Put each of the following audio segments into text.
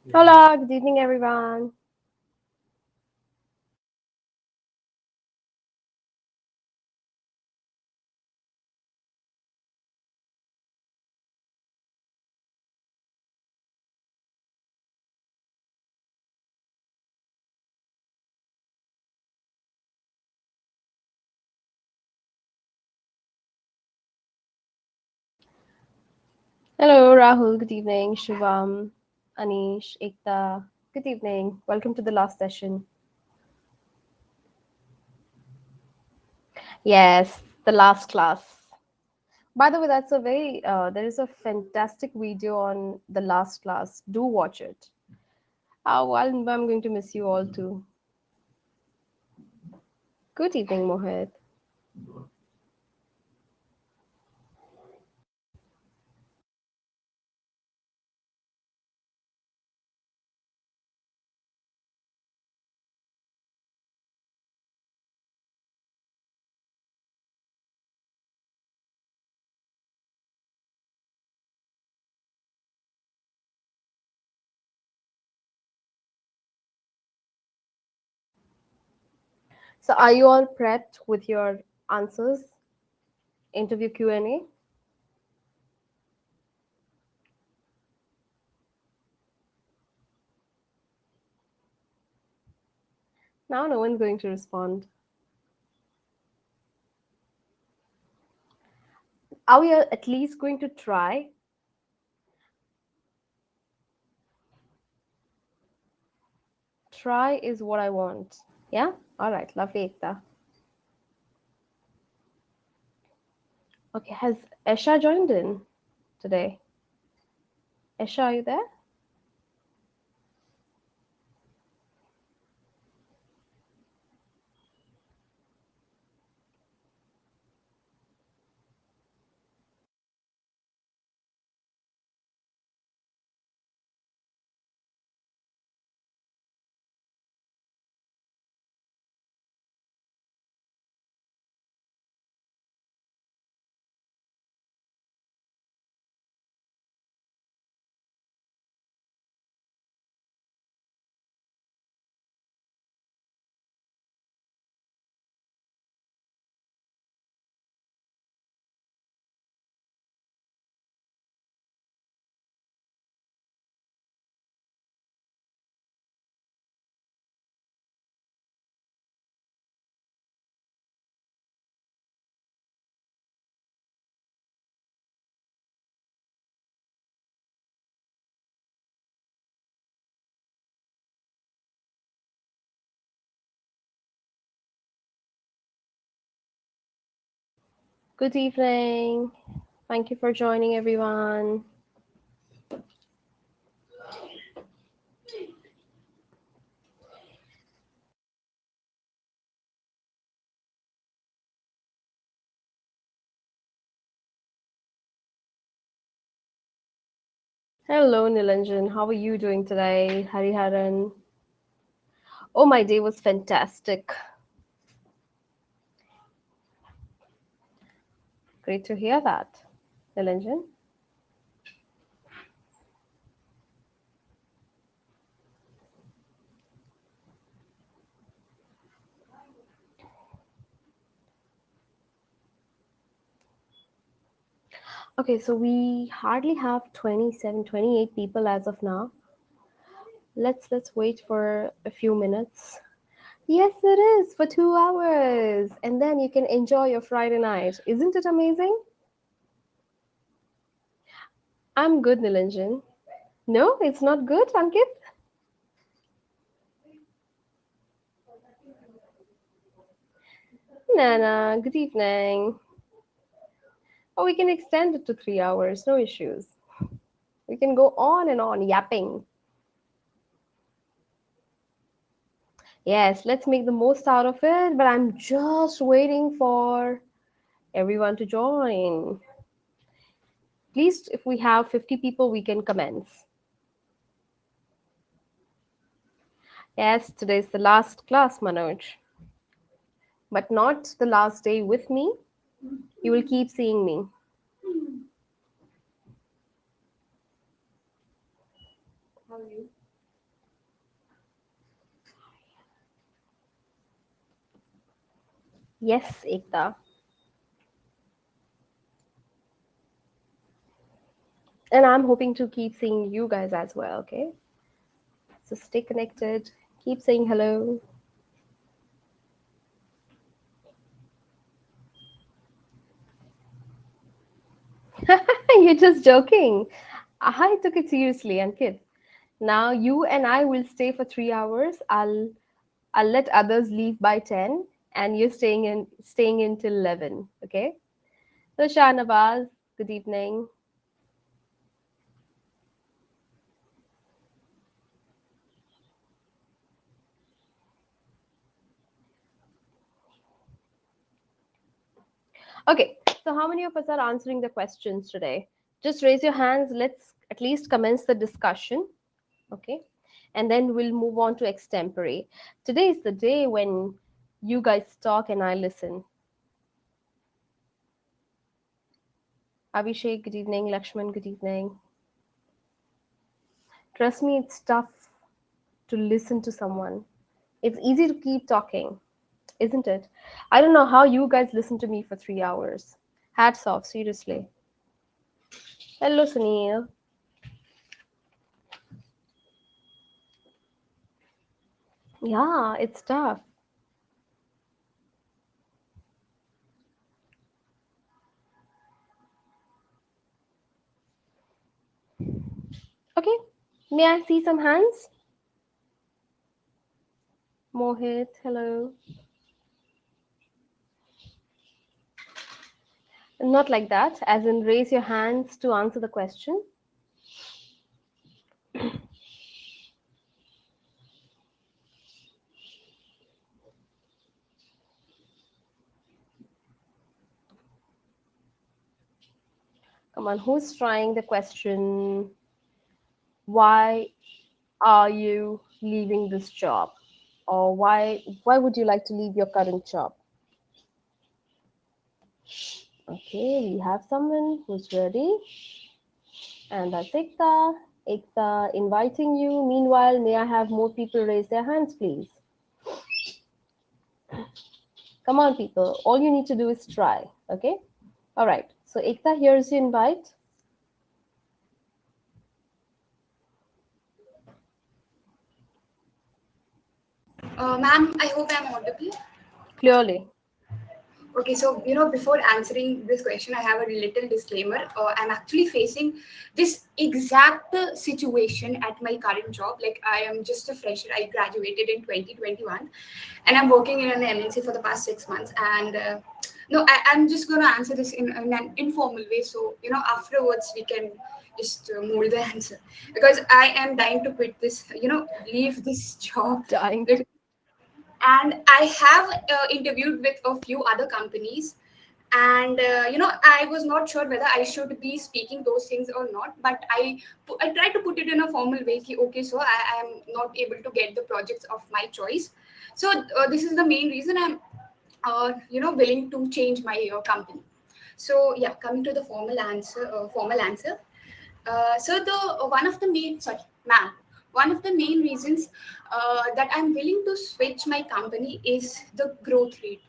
Hola, good evening, everyone. Hello, Rahul. Good evening. Shivam, Anish, Ekta. Good evening. Welcome to the last session. Yes, the last class. By the way, there is a fantastic video on the last class. Do watch it. I'm going to miss you all too. Good evening, Mohit. So, are you all prepped with your answers? Interview Q&A? Now, no one's going to respond. Are we at least going to try? Try is what I want. Yeah? All right. Lovely, Ekta. Okay. Has Esha joined in today? Esha, are you there? Good evening. Thank you for joining, everyone. Hello, Nilanjan. How are you doing today? Hariharan. Oh, my day was fantastic. Great to hear that, Nilanjan. Okay, so we hardly have 27, 28 people as of now. Let's wait for a few minutes. Yes, it is for 2 hours. And then you can enjoy your Friday night. Isn't it amazing? I'm good, Nilanjan. No, it's not good, Ankit? Nana, good evening. Oh, we can extend it to 3 hours, no issues. We can go on and on yapping. Yes, let's make the most out of it, but I'm just waiting for everyone to join. At least if we have 50 people, we can commence. Yes, today's the last class, Manoj, but not the last day with me. You will keep seeing me. How are you? Yes, Ekta. And I'm hoping to keep seeing you guys as well, okay? So stay connected, keep saying hello. You're just joking. I took it seriously, Ankit. Now you and I will stay for 3 hours. I'll let others leave by 10 and you're staying in till 11, okay? So Shahnawaz, good evening. Okay, so how many of us are answering the questions today? Just raise your hands. Let's at least commence the discussion, okay? And then we'll move on to extempore. Today is the day when you guys talk and I listen. Abhishek, good evening. Lakshman, good evening. Trust me, it's tough to listen to someone. It's easy to keep talking, isn't it? I don't know how you guys listen to me for 3 hours. Hats off, seriously. Hello, Sunil. Yeah, it's tough. Okay, may I see some hands? Mohit, hello. Not like that, as in raise your hands to answer the question. Come on, who's trying the question? Why are you leaving this job? Or why would you like to leave your current job? Okay, we have someone who's ready, and that's Ekta. Ekta inviting you. Meanwhile, may I have more people raise their hands, please? Come on, people. All you need to do is try. Okay? All right. So, Ekta, here's your invite. Ma'am, I hope I'm audible. Clearly. Okay, so before answering this question, I have a little disclaimer. I'm actually facing this exact situation at my current job. Like, I am just a fresher. I graduated in 2021, and I'm working in an MNC for the past 6 months. And no, I'm just gonna answer this in an informal way. So afterwards we can just mold the answer, because I am dying to quit this. Leave this job. Dying to. Like, and I have interviewed with a few other companies, and I was not sure whether I should be speaking those things or not, but I tried to put it in a formal way ki, okay, so I am not able to get the projects of my choice. So this is the main reason I'm willing to change my company. So yeah, coming to the formal answer. So the one of the main sorry, ma'am, one of the main reasons that I'm willing to switch my company is the growth rate.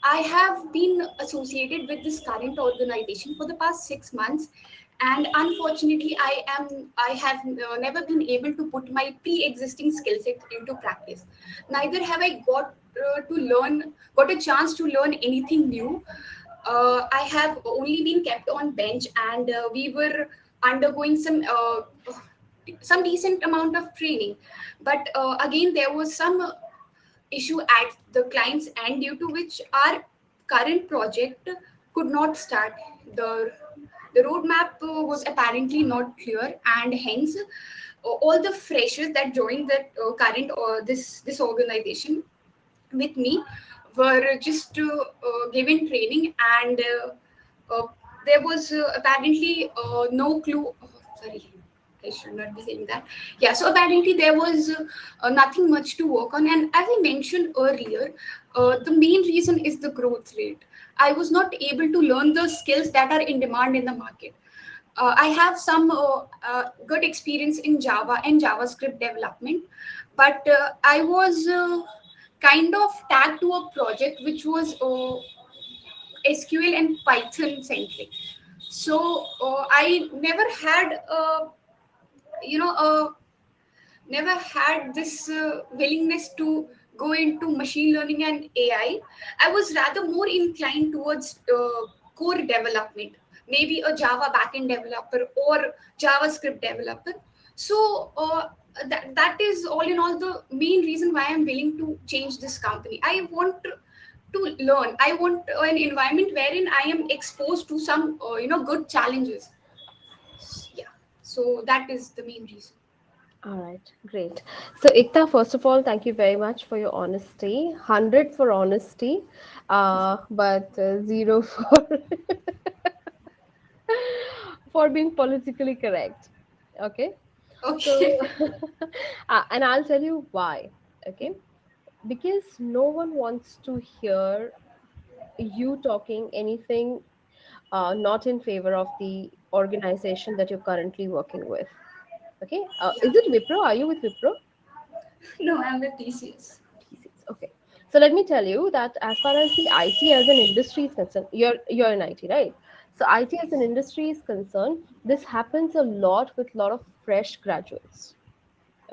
I have been associated with this current organization for the past 6 months, and unfortunately, I have never been able to put my pre-existing skill set into practice. Neither have I got a chance to learn anything new. I have only been kept on bench, and we were undergoing some decent amount of training, but again there was some issue at the client's end, due to which our current project could not start. The roadmap was apparently not clear, and hence all the freshers that joined that current or this organization with me were just given training, and uh, there was apparently no clue. Oh, sorry, I should not be saying that. Yeah, so apparently there was nothing much to work on, and as I mentioned earlier, the main reason is the growth rate. I was not able to learn the skills that are in demand in the market. I have some good experience in Java and JavaScript development, but I was kind of tagged to a project which was SQL and Python centric. So I never had a never had this willingness to go into machine learning and AI. I was rather more inclined towards core development, maybe a Java backend developer or JavaScript developer. So that is all in all the main reason why I'm willing to change this company. I want to learn. I want an environment wherein I am exposed to some good challenges. Yeah. So that is the main reason. All right, great. So, Ikta, first of all, thank you very much for your honesty. 100 for honesty, but zero for for being politically correct. Okay, so Okay. and I'll tell you why. Okay, because no one wants to hear you talking anything not in favor of the organization that you're currently working with. Okay, is it Wipro? Are you with Wipro? No, I'm with TCS. TCS. Okay. So let me tell you that as far as the IT as an industry is concerned, you're in IT, right? So IT as an industry is concerned, this happens a lot with a lot of fresh graduates.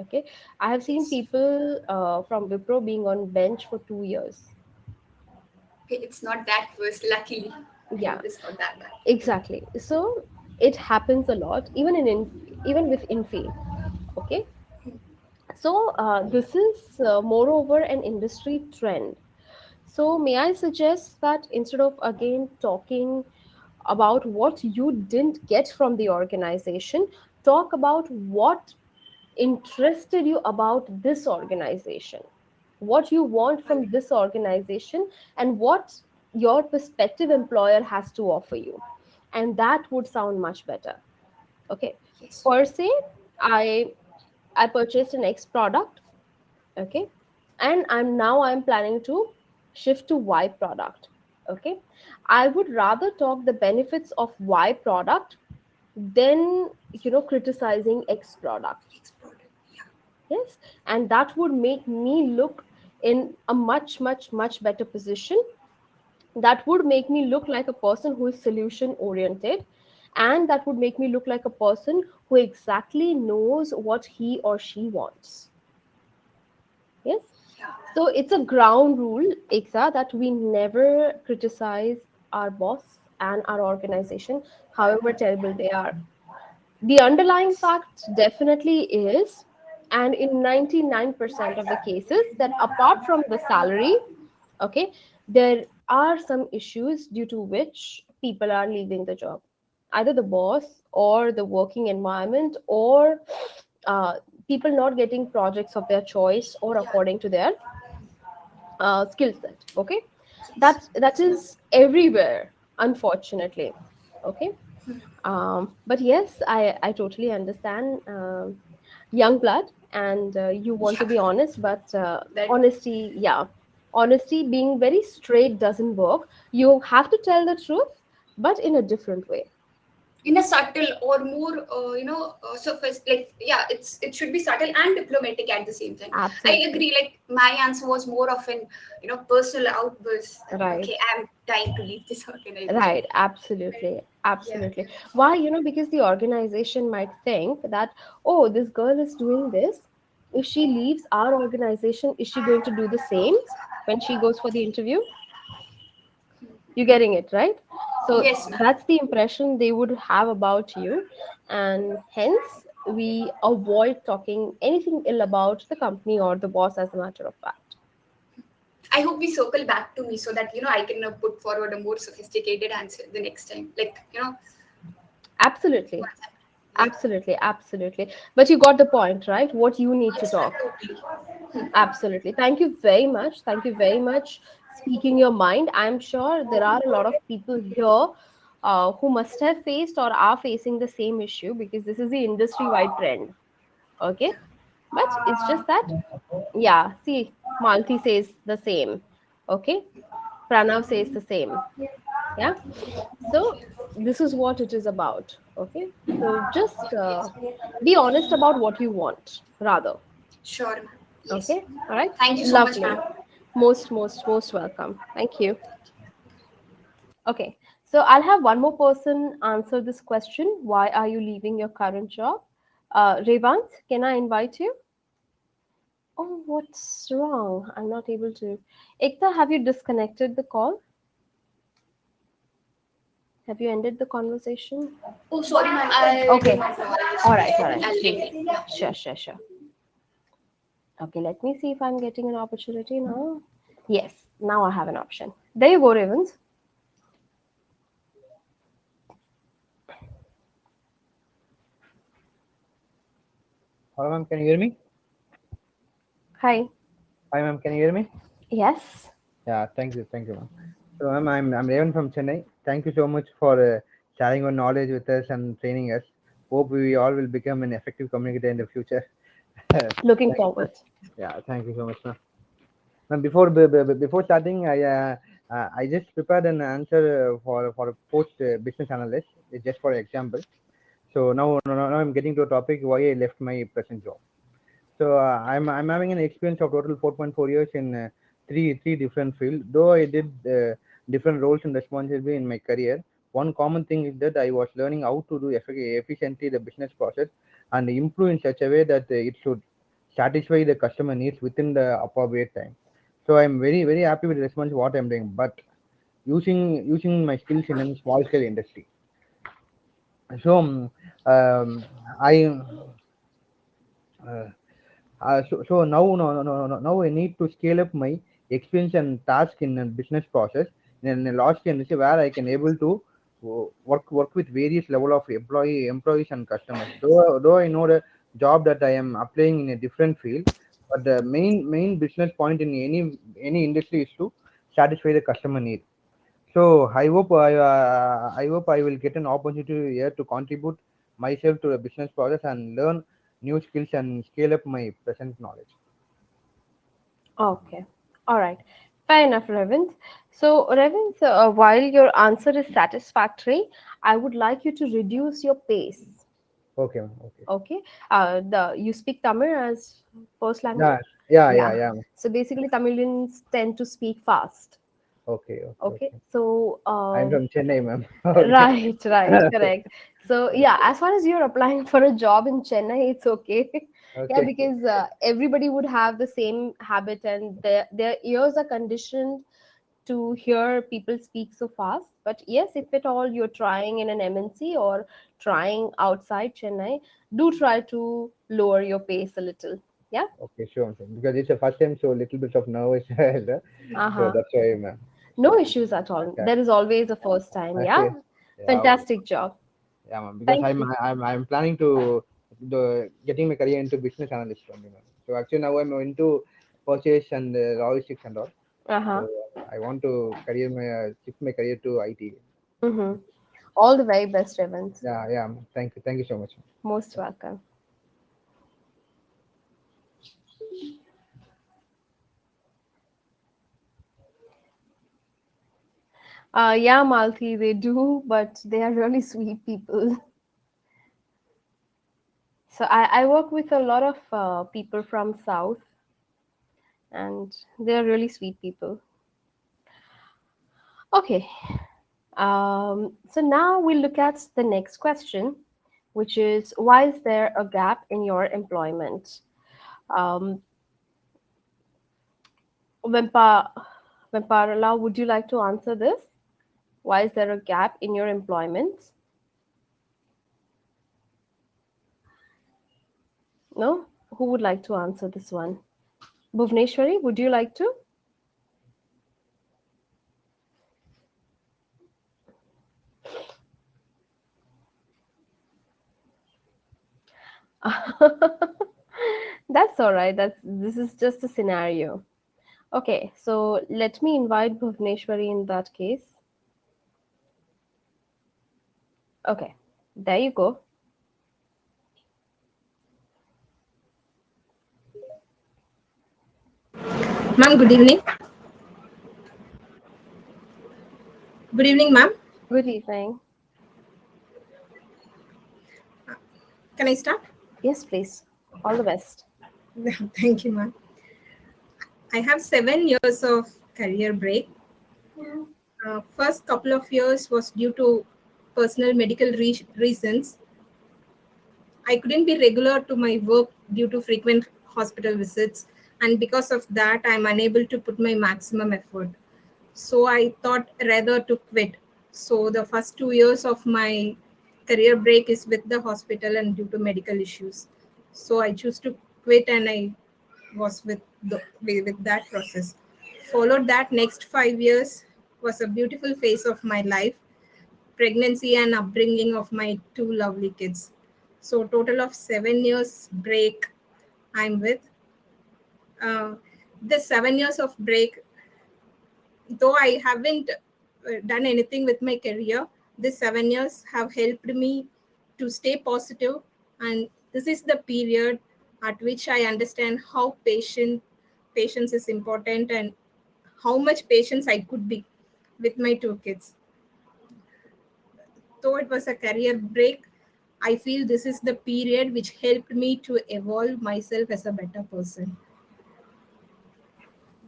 Okay, I have seen Yes. people from Wipro being on bench for 2 years. It's not that worse, luckily. I Yeah, hope it's not that bad. exactly. So it happens a lot, even even with Infi. Okay, so this is moreover an industry trend. So, may I suggest that instead of again talking about what you didn't get from the organization, talk about what interested you about this organization, what you want All from right. this organization, and what your prospective employer has to offer you. And that would sound much better. Okay. Yes. Per se, I I purchased an X product. Okay, and I'm planning to shift to Y product. Okay, I would rather talk the benefits of Y product than criticizing X product. Exploded. Yeah. Yes, and that would make me look in a much much much better position. That would make me look like a person who is solution oriented, and that would make me look like a person who exactly knows what he or she wants. Yes. Yeah. So it's a ground rule, Iksa, that we never criticize our boss and our organization, however terrible they are. The underlying Yes. fact definitely is, and in 99% of the cases, that apart from the salary, okay, there are some issues due to which people are leaving the job. Either the boss or the working environment or uh, people not getting projects of their choice or Yeah. according to their skill set. Okay, Yes. that Yes, ma'am. is everywhere, unfortunately. Okay, but yes, I totally understand, young blood, and you want to Yeah. be honest, but That honesty, yeah, honesty being very straight doesn't work. You have to tell the truth, but in a different way. in a subtle or more surface, like, yeah, it should be subtle and diplomatic at the same time. I Absolutely. agree, like my answer was more of an personal outburst that, okay, Right. I'm trying to leave this organization. Right, absolutely, Yeah. absolutely. Why? Because the organization might think that, oh, this girl is doing this. If she leaves our organization, is she going to do the same when she goes for the interview? You're getting it, right? So Yes, ma'am. that's the impression they would have about you. And hence, we avoid talking anything ill about the company or the boss as a matter of fact. I hope we circle back to me so that I can put forward a more sophisticated answer the next time. Like, Absolutely. once yeah. Absolutely, absolutely. But you got the point, right? What you need to Yes, ma'am. talk. Totally. Absolutely. Thank you very much. Thank you very much. Speaking your mind, I'm sure there are a lot of people here who must have faced or are facing the same issue because this is the industry wide trend. Okay. Yeah. But it's just that, yeah, see, Malti says the same. Okay. Pranav says the same. Yeah. So this is what it is about. Okay. So just Yes. be honest about what you want, rather. Sure, ma'am. Yes. Okay. All right. Thank you so much, Lovely. ma'am. Most welcome. Thank you. Okay, so I'll have one more person answer this question. Why are you leaving your current job? Revant, can I invite you? Oh, what's wrong? I'm not able to. Ekta, have you disconnected the call? Have you ended the conversation? Oh, sorry, ma'am. I Okay. don't know. I'll just All leave right, it. all right. I'll leave Please. it. Yeah. Sure, sure, sure. Okay, let me see if I'm getting an opportunity now. Yes, now I have an option. There you go, Ravens. Hello, ma'am. Can you hear me? Hi. Hi, ma'am. Can you hear me? Yes. Yeah. Thank you, ma'am. So, ma'am, I'm Raven from Chennai. Thank you so much for sharing your knowledge with us and training us. Hope we all will become an effective communicator in the future. Looking Thank you. forward. Yeah. Thank you so much, ma'am. Ma'am, before starting, I just prepared an answer for a post business analyst, just for example. So now I'm getting to a topic why I left my present job. So I'm having an experience of total 4.4 years in three different fields. Though I did different roles and responsibility in my career, one common thing is that I was learning how to do efficiently the business process and improve in such a way that it should satisfy the customer needs within the appropriate time. So I'm very happy with the response what I'm doing, but using my skills in a small scale industry. So I. Uh, so now now I need to scale up my experience and task in a business process in a large industry where I can able to work with various level of employees and customers. Though I know the job that I am applying in a different field, but the main business point in any industry is to satisfy the customer need. So I hope I will get an opportunity here to contribute myself to the business process and learn new skills and scale up my present knowledge. Okay. All right. Fair enough, Revint. So, Revint, while your answer is satisfactory, I would like you to reduce your pace. Okay, ma'am. Okay. Okay. The you speak Tamil as first Yeah, language? Yeah. yeah, ma'am. So basically, Tamilians tend to speak fast. Okay, okay, Okay. okay. So, I'm from Chennai, ma'am. Okay. right, right, correct. So, yeah, as far as you're applying for a job in Chennai, it's okay. Yeah, Okay, because everybody would have the same habit and their ears are conditioned to hear people speak so fast. But yes, if at all you're trying in an MNC or trying outside Chennai, do try to lower your pace a little. Yeah. okay, sure, ma'am. Because it's the first time, so a little bit of nervous, Uh so huh. that's why, ma'am. No issues at all. Okay, There is always a first time. Yeah. okay, yeah, okay. Fantastic job. Yeah, ma'am. Because Thank you. I'm planning to the getting my career into business analyst only, ma'am. So actually now I'm into purchase and logistics and all. Uh So huh. I want to career my shift my career to IT. Mm-hmm. All the very best, Evans. Yeah, yeah. Thank you so much. Most welcome. Yeah, Malti, they do, but they are really sweet people. So I work with a lot of people from South, and they are really sweet people. Okay. So now we look at the next question, which is why is there a gap in your employment? Um, Vempa, Vemparala, would you like to answer this? Why is there a gap in your employment? No? Who would like to answer this one? Bhuvneshwari, would you like to? That's all right. This is just a scenario. Okay, so let me invite Bhuvneshwari in that case. Okay, there you go. Ma'am, good evening. Good evening, ma'am. Good evening. Can I start? Yes, please. All the best. Thank you, ma'am. I have 7 years of career break. First couple of years was due to personal medical reasons. I couldn't be regular to my work due to frequent hospital visits, and because of that, I'm unable to put my maximum effort. So I thought rather to quit. So the first 2 years of my career break is with the hospital and due to medical issues. So I choose to quit, and I was with that process. Followed that, next 5 years was a beautiful phase of my life, pregnancy and upbringing of my two lovely kids. So total of 7 years break I'm with. Uh, the 7 years of break, though I haven't done anything with my career, these 7 years have helped me to stay positive, and this is the period at which I understand how patience is important and how much patience I could be with my two kids. Though it was a career break, I feel this is the period which helped me to evolve myself as a better person.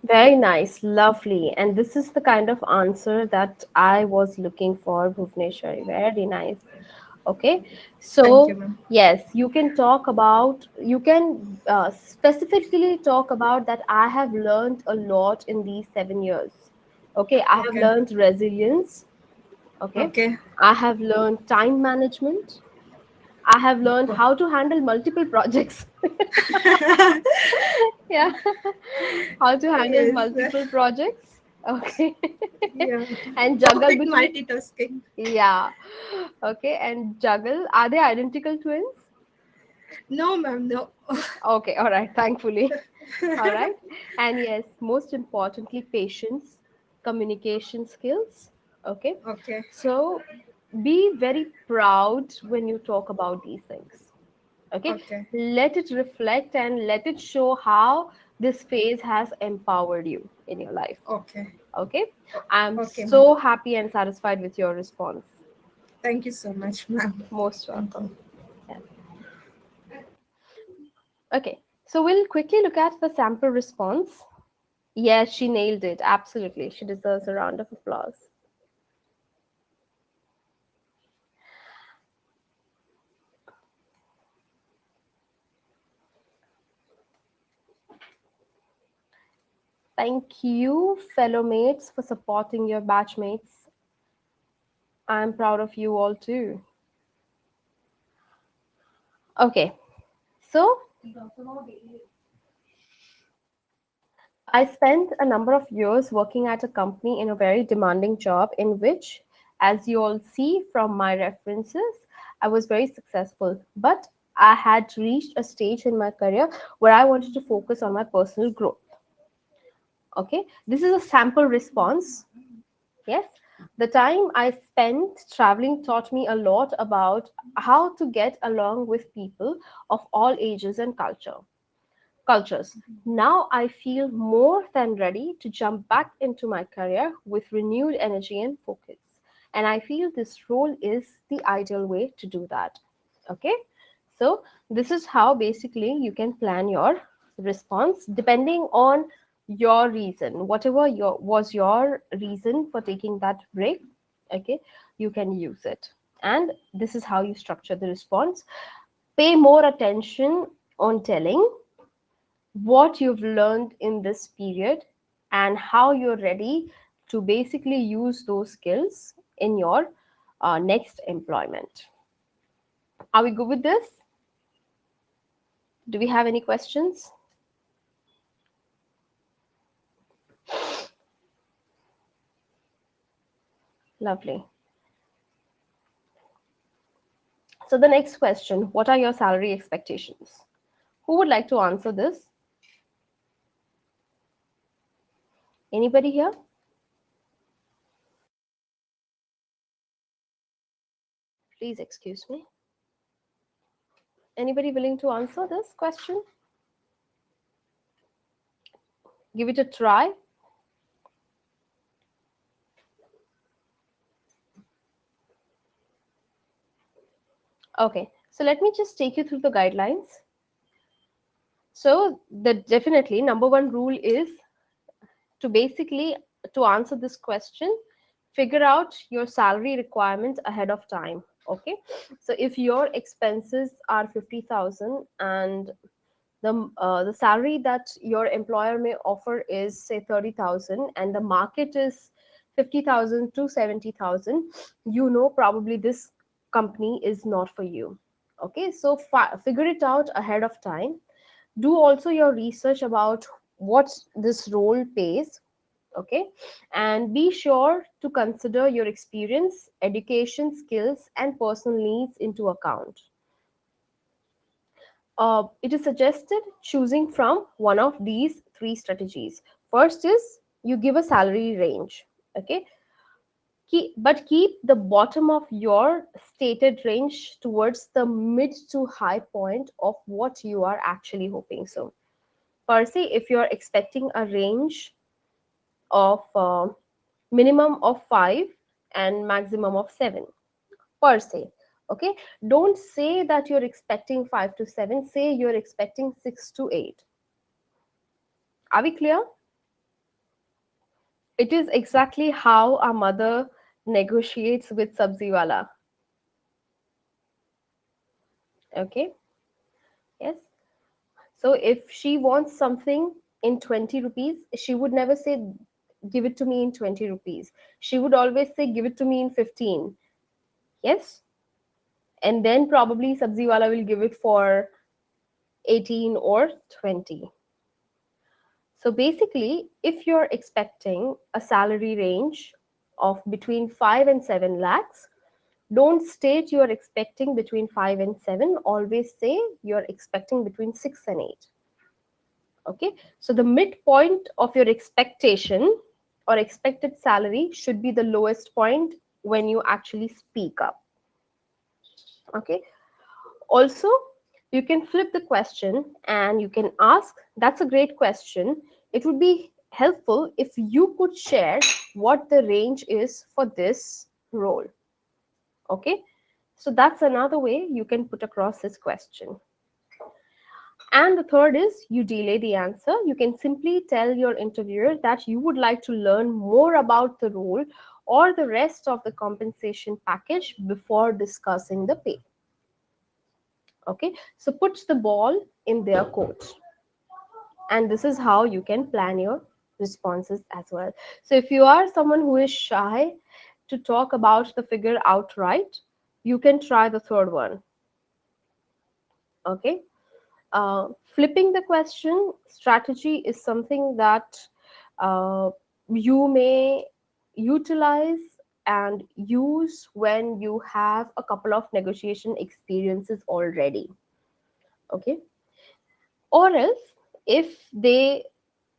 Very nice, lovely. And this is the kind of answer that I was looking for, Bhuvneshwari. Very nice. Okay. Thank you, So, ma'am. yes, you can talk about, you can specifically talk about that I have learned a lot in these 7 years. Okay. I have Okay. learned resilience. Okay. Okay. I have learned time management. I have learned how to handle multiple projects. Yeah. How to handle Yes. multiple projects. Okay. Yeah. And juggle Perfect between. multitasking. Yeah. Okay. And juggle. Are they identical twins? No, ma'am, no. Okay. All right. Thankfully. All right. And yes, most importantly, patience, communication skills. Okay. Okay. So be very proud when you talk about these things. Okay. Okay. Let it reflect and let it show how this phase has empowered you in your life. Okay. Okay. I'm Okay, ma'am. so happy and satisfied with your response. Thank you so much, ma'am. Most Thank welcome. you. Yes. Okay. So we'll quickly look at the sample response. Yes, she nailed it. Absolutely. She deserves a round of applause. Thank you, fellow mates, for supporting your batchmates. I'm proud of you all too. Okay. So I spent a number of years working at a company in a very demanding job in which, as you all see from my references, I was very successful. But I had reached a stage in my career where I wanted to focus on my personal growth. Okay, this is a sample response. Yes, the time I spent traveling taught me a lot about how to get along with people of all ages and cultures. Now I feel more than ready to jump back into my career with renewed energy and focus. And I feel this role is the ideal way to do that. Okay, so this is how basically you can plan your response depending on your reason, whatever your reason for taking that break. Okay, you can use it, and this is how you structure the response. Pay more attention on telling what you've learned in this period and how you're ready to basically use those skills in your next employment. Are we good with this? Do we have any questions? Lovely. So, the next question: what are your salary expectations? Who would like to answer this? Anybody here? Please excuse me. Anybody willing to answer this question? Give it a try. Okay, so let me just take you through the guidelines. So, the definitely number one rule is to basically, to answer this question, figure out your salary requirement ahead of time. Okay, so if your expenses are 50,000 and the salary that your employer may offer is say 30,000 and the market is 50,000 to 70,000, you know probably this company is not for you. Okay, so figure it out ahead of time. Do also your research about what this role pays. Okay, and be sure to consider your experience, education, skills and personal needs into account. It is suggested choosing from one of these three strategies. First is you give a salary range. Okay, but keep the bottom of your stated range towards the mid to high point of what you are actually hoping. So, per se, if you're expecting a range of minimum of 5 and maximum of 7, per se. Okay, don't say that you're expecting 5 to 7, say you're expecting 6 to 8. Are we clear? It is exactly how a mother negotiates with sabziwala. Okay, yes. So if she wants something in 20 rupees, she would never say give it to me in 20 rupees. She would always say give it to me in 15. Yes, and then probably sabziwala will give it for 18 or 20. So basically, if you're expecting a salary range of between 5 and 7 lakhs, don't state you're expecting between 5 and 7. Always say you're expecting between 6 and 8. Okay. So the midpoint of your expectation or expected salary should be the lowest point when you actually speak up. Okay. Also, you can flip the question and you can ask, that's a great question. It would be helpful if you could share what the range is for this role. Okay, so that's another way you can put across this question. And the third is you delay the answer. You can simply tell your interviewer that you would like to learn more about the role or the rest of the compensation package before discussing the pay. Okay, so put the ball in their court. And this is how you can plan your responses as well. So if you are someone who is shy to talk about the figure outright, you can try the third one. Okay, flipping the question strategy is something that you may utilize and use when you have a couple of negotiation experiences already. Okay, or else if they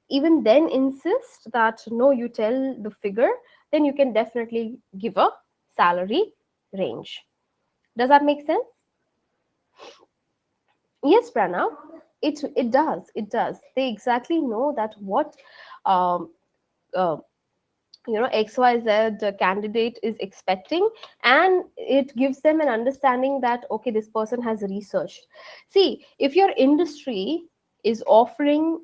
even then insist that no, you tell the figure, then you can definitely give a salary range. Does that make sense? Yes, Pranav. It does. They exactly know that what um, uh, XYZ candidate is expecting, and it gives them an understanding that okay, this person has researched. See, if your industry is offering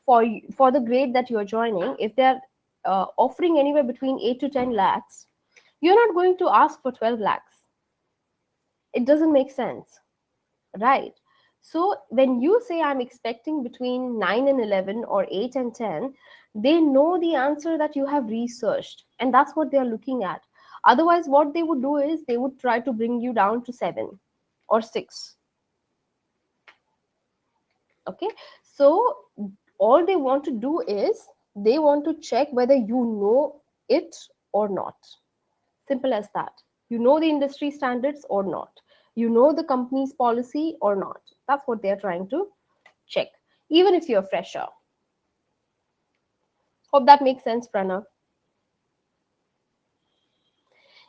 for the grade that you're joining, if they're offering anywhere between 8 to 10 lakhs, you're not going to ask for 12 lakhs. It doesn't make sense, right? So when you say I'm expecting between 9 and 11 or 8 and 10, they know the answer that you have researched, and that's what they're looking at. Otherwise, what they would do is they would try to bring you down to 7 or 6. Okay, so all they want to do is they want to check whether you know it or not. Simple as that. You know the industry standards or not. You know the company's policy or not. That's what they're trying to check, even if you're a fresher. Hope that makes sense, Pranav.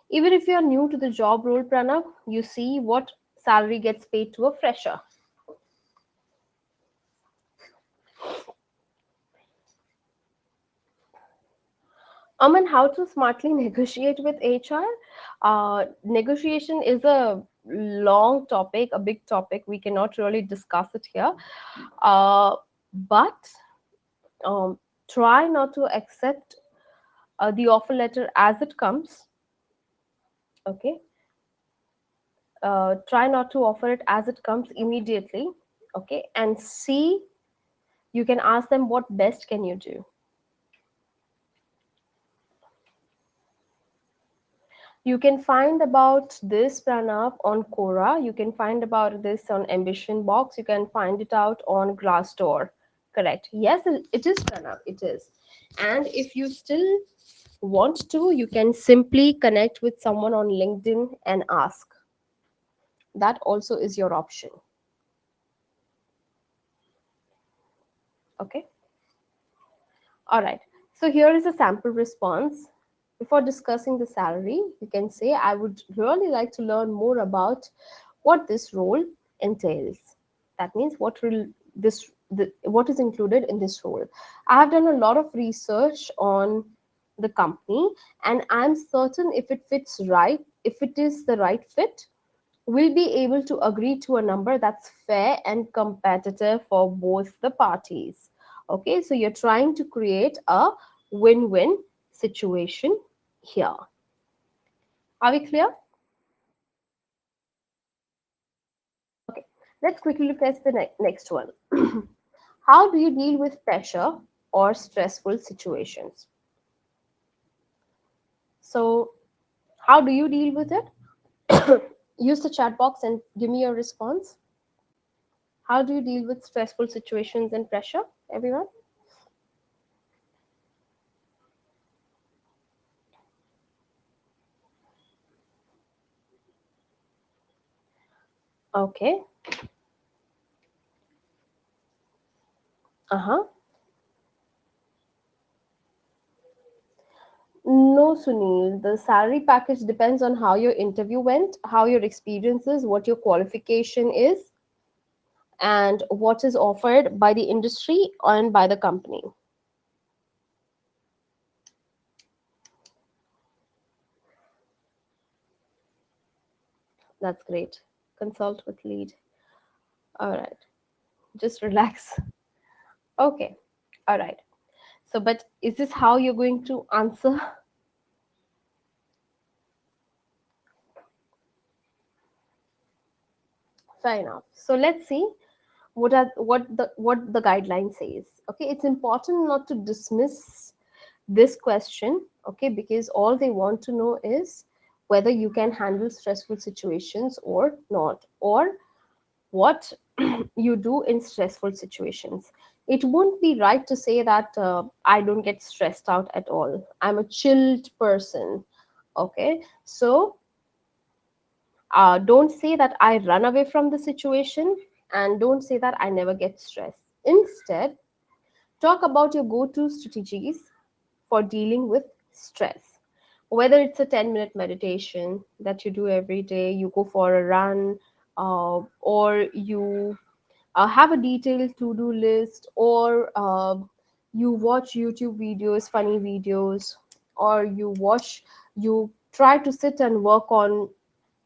Even if you're new to the job role, Pranav, you see what salary gets paid to a fresher. And how to smartly negotiate with HR? Negotiation is a long topic, a big topic. We cannot really discuss it here. But um, try not to accept the offer letter as it comes. Okay, try not to offer it as it comes immediately. Okay, and see, you can ask them what best can you do. You can find about this, Pranav, on Quora. You can find about this on Ambition Box. You can find it out on Glassdoor. Correct. Yes, it is, Pranav. It is. And if you still want to, you can simply connect with someone on LinkedIn and ask. That also is your option. Okay. All right. So here is a sample response. Before discussing the salary, you can say, I would really like to learn more about what this role entails. That means what is included in this role. I have done a lot of research on the company, and I'm certain if it fits right, if it is the right fit, we'll be able to agree to a number that's fair and competitive for both the parties. Okay, so you're trying to create a win-win situation here. Are we clear? Okay, let's quickly look at the next one. How do you deal with pressure or stressful situations? So, how do you deal with it? Use the chat box and give me your response. How do you deal with stressful situations and pressure, everyone? Okay. Uh-huh. No, Sunil. The salary package depends on how your interview went, how your experience is, what your qualification is, and what is offered by the industry and by the company. That's great. Consult with lead. All right. Just relax. Okay. All right. So, but is this how you're going to answer? Fair enough. So let's see what the guideline says. Okay, it's important not to dismiss this question. Okay, because all they want to know is whether you can handle stressful situations or not, or what you do in stressful situations. It won't be right to say that I don't get stressed out at all, I'm a chilled person. Okay, so don't say that I run away from the situation, and don't say that I never get stressed. Instead, talk about your go to strategies for dealing with stress. Whether it's a 10-minute meditation that you do every day, you go for a run, or you have a detailed to do list, or you watch YouTube videos, funny videos, or you try to sit and work on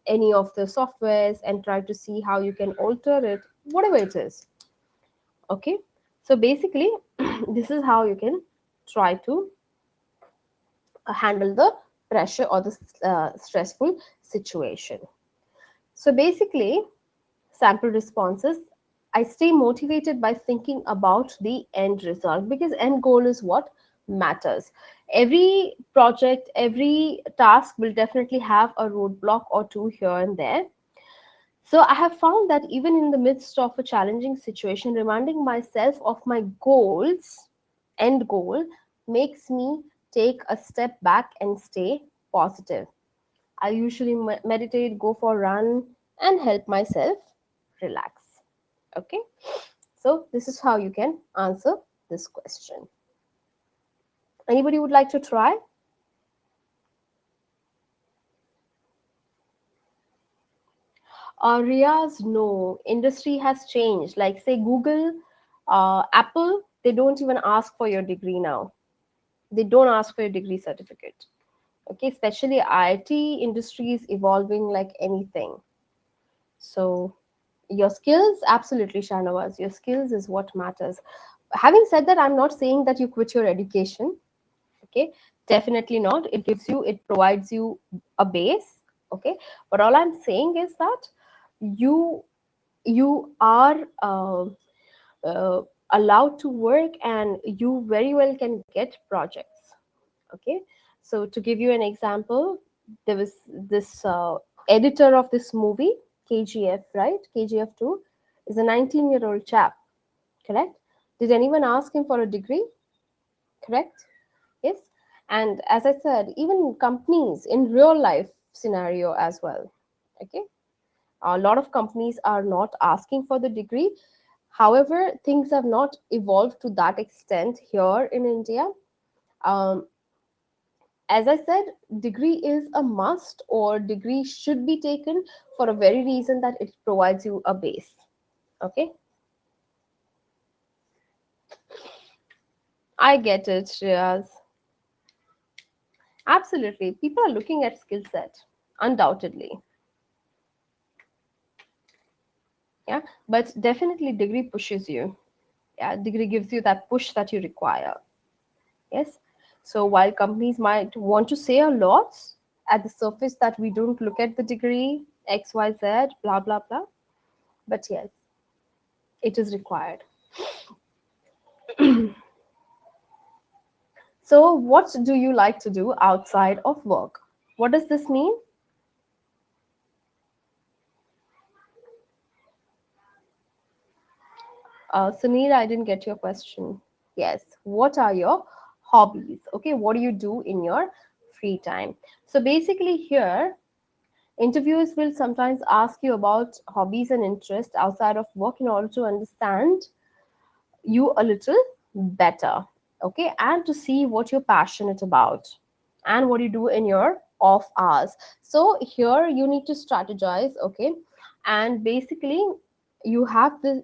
any of the softwares and try to see how you can alter it, whatever it is. Okay, so basically this is how you can try to handle the pressure or the stressful situation. So basically, sample responses, I stay motivated by thinking about the end result, because end goal is what matters. Every project, every task will definitely have a roadblock or two here and there. So I have found that even in the midst of a challenging situation, reminding myself of my goals, end goal, makes me take a step back and stay positive. I usually meditate, go for a run, and help myself relax. Okay, so this is how you can answer this question. Anybody would like to try? Riaz, no. Industry has changed. Like, say, Google, Apple, they don't even ask for your degree now. They don't ask for your degree certificate. Okay, especially IT industry is evolving like anything. So, your skills, absolutely, Shanawaz. Your skills is what matters. Having said that, I'm not saying that you quit your education. Okay, definitely not. It gives you, it provides you a base. Okay, but all I'm saying is that you you are uh, allowed to work, and you very well can get projects. Okay, so to give you an example, there was this editor of this movie KGF, right? KGF 2 is a 19-year-old chap, correct? Did anyone ask him for a degree? Correct. Yes. And as I said, even companies in real life scenario as well. Okay, a lot of companies are not asking for the degree. However, things have not evolved to that extent here in India. um, as I said, degree is a must, or degree should be taken for a very reason that it provides you a base. Okay, I get it, Shreyas. Absolutely, people are looking at skill set, undoubtedly. Yeah, but definitely degree pushes you. Yeah, degree gives you that push that you require. Yes. So while companies might want to say a lot at the surface that we don't look at the degree XYZ, blah blah blah, but yes, it is required. So what do you like to do outside of work? What does this mean? Sunil, I didn't get your question. Yes, what are your hobbies? Okay, what do you do in your free time? So basically here, interviewers will sometimes ask you about hobbies and interests outside of work in order to understand you a little better. Okay, and to see what you're passionate about and what you do in your off hours. So here you need to strategize. Okay, and basically you have to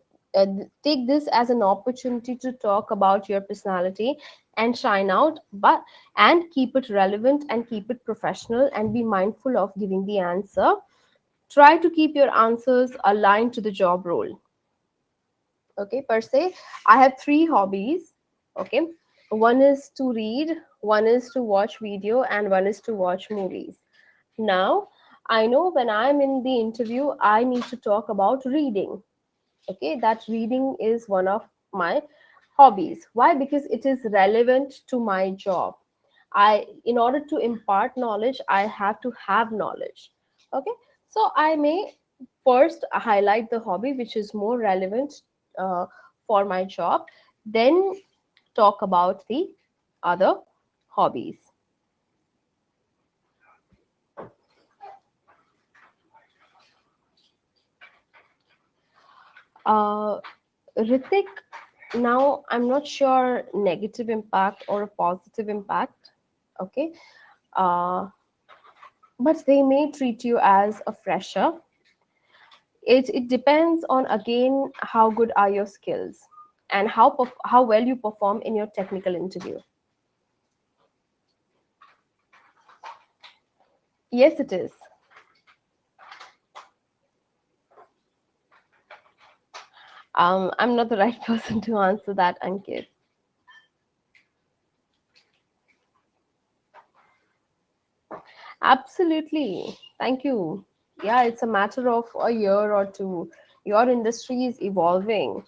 take this as an opportunity to talk about your personality and shine out, but and keep it relevant and keep it professional, and be mindful of giving the answer. Try to keep your answers aligned to the job role. Okay, per se, I have three hobbies. Okay, one is to read, one is to watch video, and one is to watch movies. Now, I know when I'm in the interview I need to talk about reading. Okay, that reading is one of my hobbies. Why? Because it is relevant to my job. I, in order to impart knowledge, I have to have knowledge. Okay, so I may first highlight the hobby which is more relevant uh, for my job, then talk about the other hobbies. uh, Ritik, now I'm not sure negative impact or a positive impact. Okay, uh, but they may treat you as a fresher. It depends on, again, how good are your skills and how well you perform in your technical interview. Yes, it is. I'm not the right person to answer that, Ankit. Absolutely, thank you. Yeah, it's a matter of a year or two. Your industry is evolving.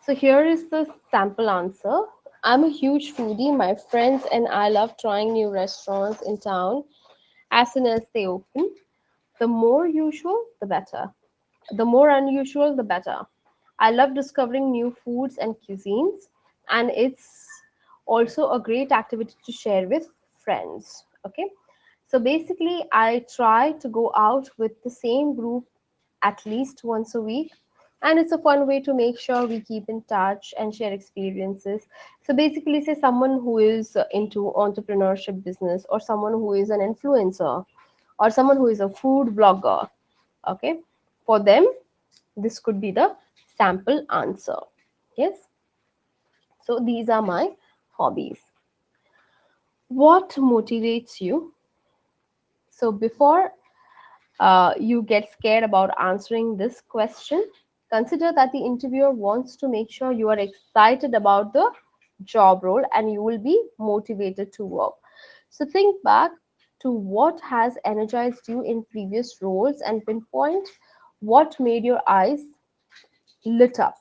So here is the sample answer. I'm a huge foodie. My friends and I love trying new restaurants in town as soon as they open. The more usual, the better. The more unusual, the better. I love discovering new foods and cuisines, and it's also a great activity to share with friends. Okay, so basically, I try to go out with the same group at least once a week, and it's a fun way to make sure we keep in touch and share experiences. So basically, say someone who is into entrepreneurship business, or someone who is an influencer, or someone who is a food blogger. Okay, for them this could be the sample answer. Yes, so these are my hobbies. What motivates you? So before you get scared about answering this question, Consider that the interviewer wants to make sure you are excited about the job role and you will be motivated to work. So think back to what has energized you in previous roles and pinpoint what made your eyes lit up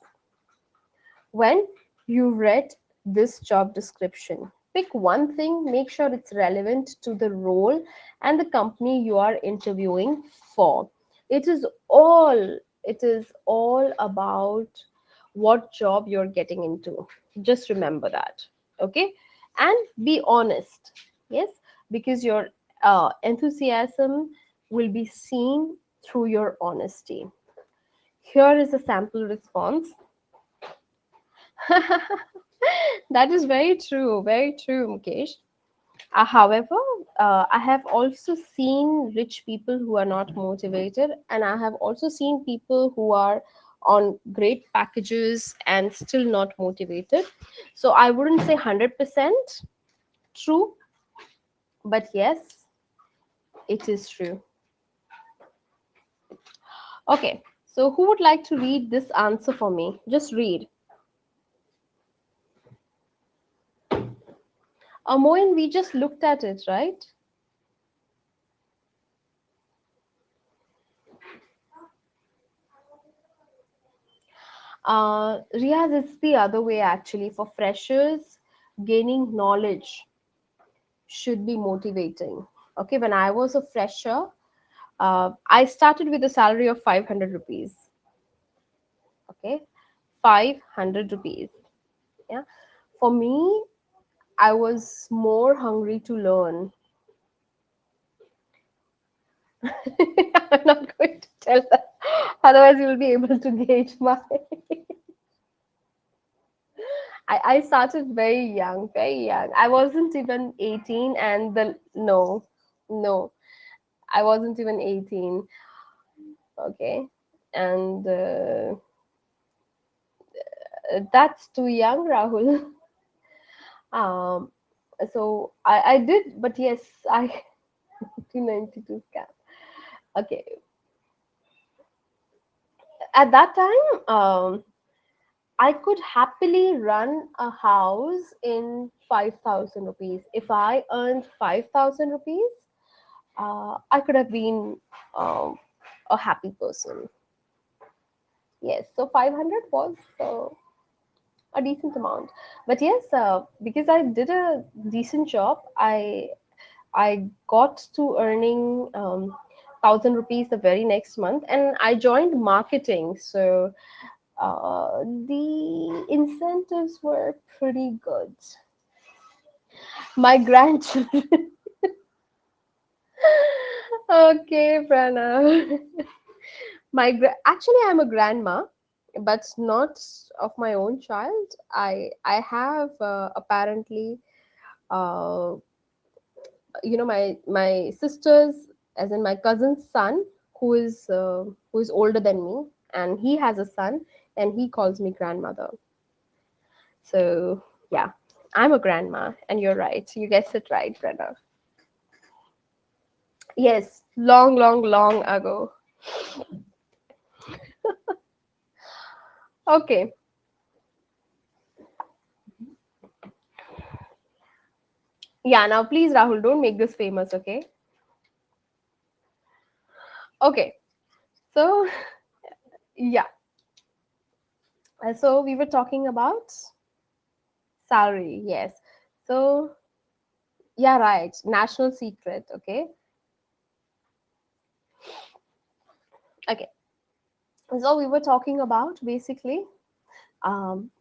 when you read this job description. Pick one thing, make sure it's relevant to the role and the company you are interviewing for. It is all about what job you're getting into. Just remember that. Okay? And be honest. Yes, because your enthusiasm will be seen through your honesty. Here is a sample response. That is very true, Mukesh. However, I have also seen rich people who are not motivated, and I have also seen people who are on great packages and still not motivated. So I wouldn't say 100% true, but yes, it is true. Okay, so who would like to read this answer for me? Just read. Moin, we just looked at it, right? Riaz, it's the other way actually. For freshers, gaining knowledge should be motivating. Okay, when I was a fresher, I started with a salary of 500 rupees. Okay, 500 rupees. Yeah, for me, I was more hungry to learn. I'm not going to tell that, otherwise, you will be able to gauge my. I started very young, very young. I wasn't even 18, and the no, no, I wasn't even 18. Okay, and that's too young, Rahul. Um, so I did, but yes, I 1992 scam. Okay, at that time, I could happily run a house in 5,000 rupees. If I earned 5,000 rupees, I could have been um, a happy person. Yes, so 500 was a decent amount. But yes, because I did a decent job, I got to earning 1,000 rupees the very next month, and I joined marketing. So the incentives were pretty good. My grandchildren. Okay, Pranav. Actually, I'm a grandma, but not of my own child. I have apparently, uh, my sister's, as in my cousin's son, who is older than me, and he has a son, and he calls me grandmother. So yeah, I'm a grandma, and you're right. You guessed it right, Pranav. Yes, long, long, long ago. Okay. Yeah, now please, Rahul, don't make this famous, okay? Okay. So, yeah. So we were talking about salary, yes. So, yeah, right. National secret, okay? Okay. So we were talking about basically, um,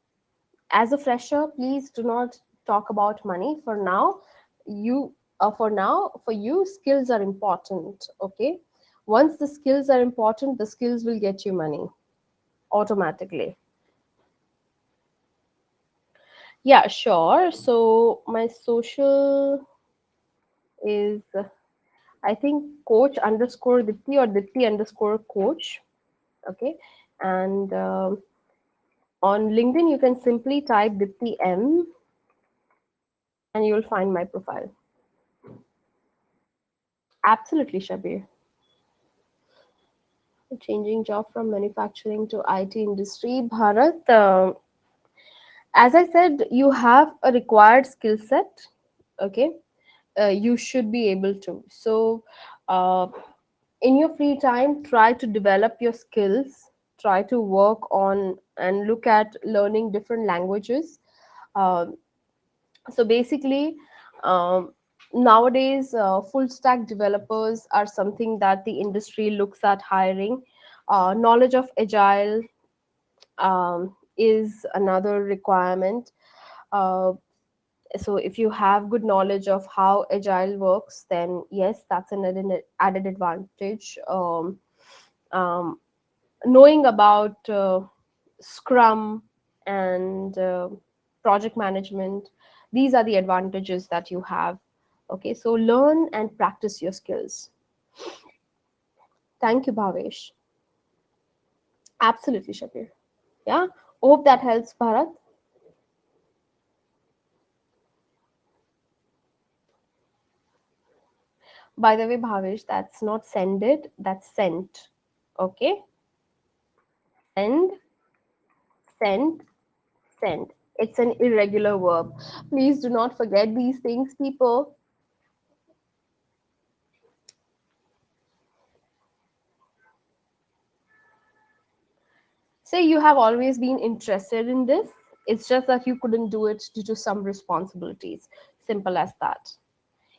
as a fresher, please do not talk about money for now. You, for you, skills are important, okay? Once the skills are important, the skills will get you money automatically. Yeah, sure. So my social is, I think, coach underscore Dipti or Dipti underscore coach. Okay. And on LinkedIn, you can simply type Dipti M and you'll find my profile. Absolutely, Shabir. Changing job from manufacturing to IT industry. Bharat, as I said, you have a required skill set. Okay, you should be able to. So, uh, in your free time, try to develop your skills. Try to work on and look at learning different languages. Um, so basically, um, nowadays, full stack developers are something that the industry looks at hiring. Knowledge of agile is another requirement. Uh, so if you have good knowledge of how agile works, then yes, that's an added advantage. Um, Knowing about scrum and project management, these are the advantages that you have. Okay, so learn and practice your skills. Thank you, Bhavesh. Absolutely, Shabir. Yeah, hope that helps, Bharat. By the way, Bhavesh, that's not sended, that's sent. Okay, send, sent, sent. It's an irregular verb. Please do not forget these things, people. Say you have always been interested in this. It's just that you couldn't do it due to some responsibilities. Simple as that.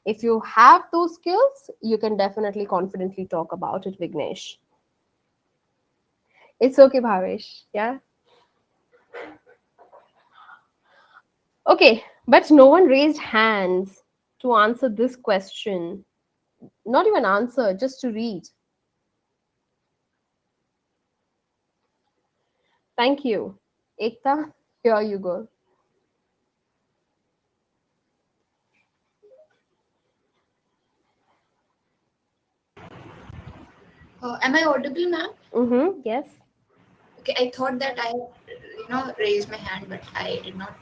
If you have those skills, you can definitely confidently talk about it, Vignesh. It's okay, Bhavesh. Yeah. Okay, but no one raised hands to answer this question. Not even answer, just to read. Thank you. Ekta, here you go. Am I audible, ma'am? Mm-hmm. Yes. Okay, I thought that I, raised my hand, but I did not.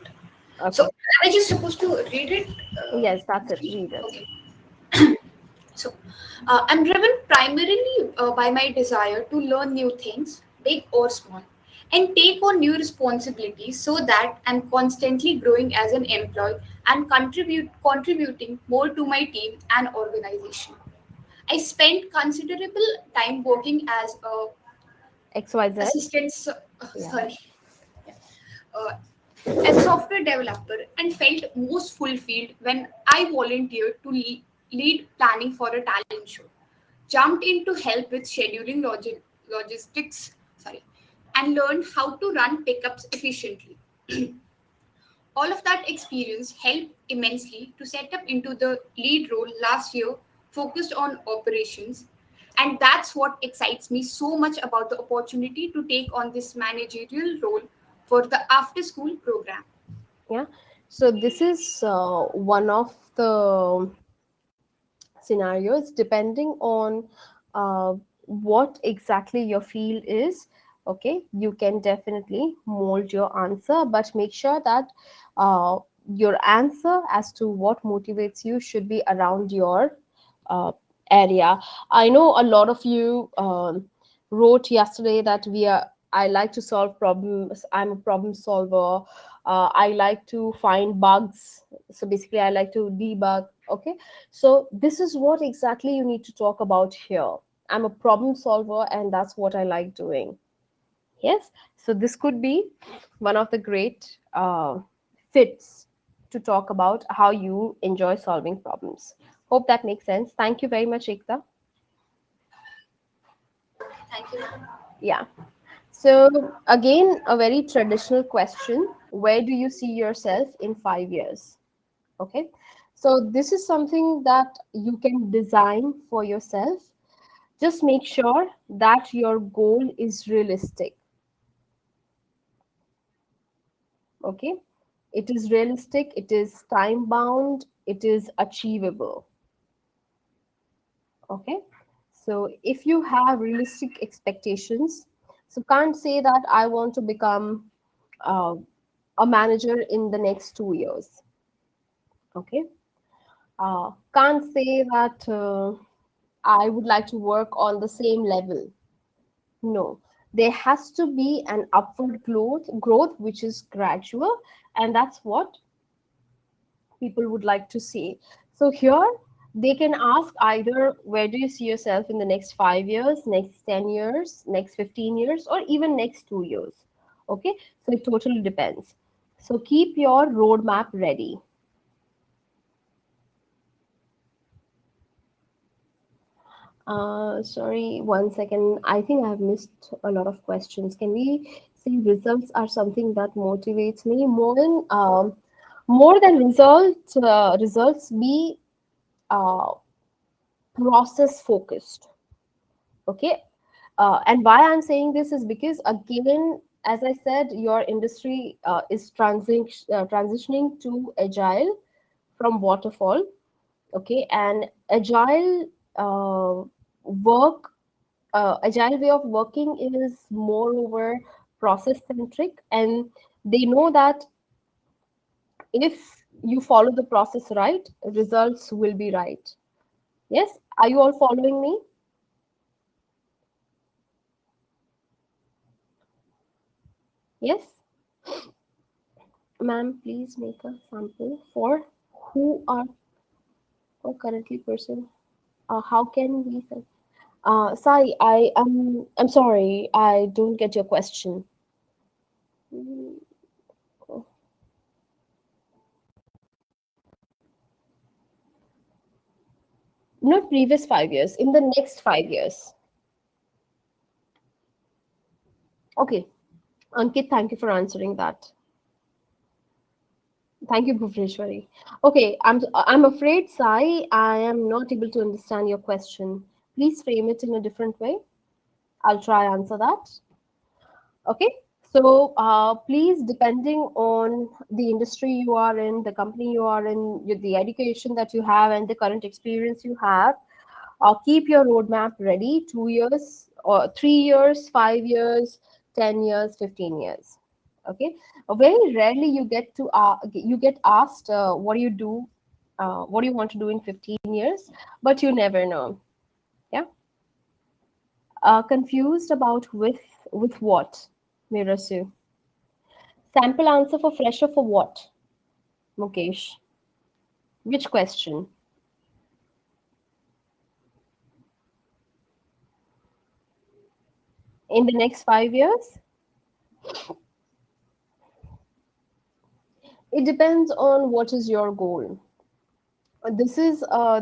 So, Okay. am I just supposed to read it? Yes, that's it. Read it. Okay. So, I'm driven primarily by my desire to learn new things, big or small, and take on new responsibilities so that I'm constantly growing as an employee and contributing more to my team and organization. I spent considerable time working as a XYZ. assistant. Yeah. Sorry. Uh, as a software developer and felt most fulfilled when I volunteered to lead planning for a talent show. Jumped in to help with scheduling logistics, sorry, and learned how to run pickups efficiently. All of that experience helped immensely to set up into the lead role last year, focused on operations. And that's what excites me so much about the opportunity to take on this managerial role for the after school program. Yeah. So this is one of the scenarios depending on uh, what exactly your field is. Okay, you can definitely mold your answer, but make sure that uh, your answer as to what motivates you should be around your uh, area. I know a lot of you wrote yesterday that we are I like to solve problems, I'm a problem solver, I like to find bugs, so basically I like to debug. Okay, so this is what exactly you need to talk about here. I'm a problem solver and that's what I like doing. Yes, so this could be one of the great fits to talk about how you enjoy solving problems. Hope that makes sense. Thank you very much, Ekta. Thank you, ma'am. Yeah. So again, a very traditional question. Where do you see yourself in 5 years? Okay. So this is something that you can design for yourself. Just make sure that your goal is realistic. Okay. It is realistic, it is time bound, it is achievable. Okay. So if you have realistic expectations, so can't say that I want to become uh, a manager in the next 2 years. Okay. Can't say that I would like to work on the same level. No, there has to be an upward growth which is gradual, and that's what people would like to see. So here they can ask either where do you see yourself in the next 5 years, next 10 years, next 15 years, or even next 2 years. Okay, so it totally depends. So keep your roadmap ready. Sorry, 1 second. I think I've missed a lot of questions. Can we say results are something that motivates me more than results? Results be uh, process focused. Okay, and why I'm saying this is because again, as I said, your industry is transitioning to agile from waterfall. Okay, and uh, work agile way of working is moreover process centric, and they know that if you follow the process right, results will be right. Yes, are you all following me? Yes, ma'am, please make a sample for who are currently person. How can we say? Sai, I'm sorry, I don't get your question. Mm, Not previous 5 years, in the next 5 years. Okay, Ankit, thank you for answering that. Thank you, Bhuvneshwari. Okay, I'm afraid, Sai, I am not able to understand your question. Please frame it in a different way. I'll try answer that. Okay. So please, depending on the industry you are in, the company you are in, the education that you have, and the current experience you have, keep your roadmap ready. 2 years or 3 years, 5 years, 10 years, 15 years. Okay. Very rarely you get asked, what do you do? What do you want to do in 15 years? But you never know. Yeah. Confused about with what, Mirasu? Sample answer for fresher for what, Mukesh? Which question? In the next 5 years? It depends on what is your goal. This is a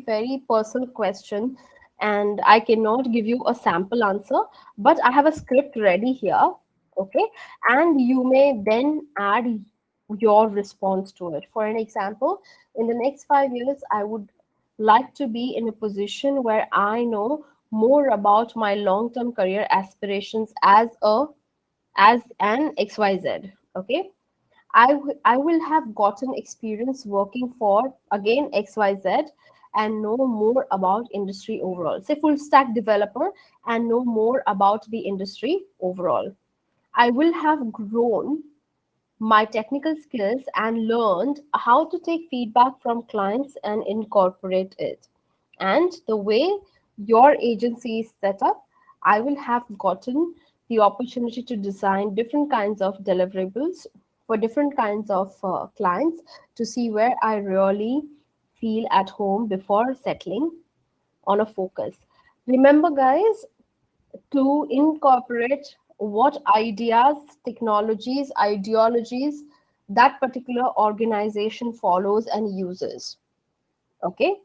very personal question, and I cannot give you a sample answer, but I have a script ready here. Okay, and you may then add your response to it. For an example, in the next 5 years, I would like to be in a position where I know more about my long-term career aspirations as an XYZ. Okay, I will have gotten experience working for again XYZ and know more about industry overall. Say full stack developer and know more about the industry overall. I will have grown my technical skills and learned how to take feedback from clients and incorporate it. And the way your agency is set up, I will have gotten the opportunity to design different kinds of deliverables for different kinds of clients to see where I really feel at home before settling on a focus. Remember, guys, to incorporate what ideas, technologies, ideologies that particular organization follows and uses. Okay.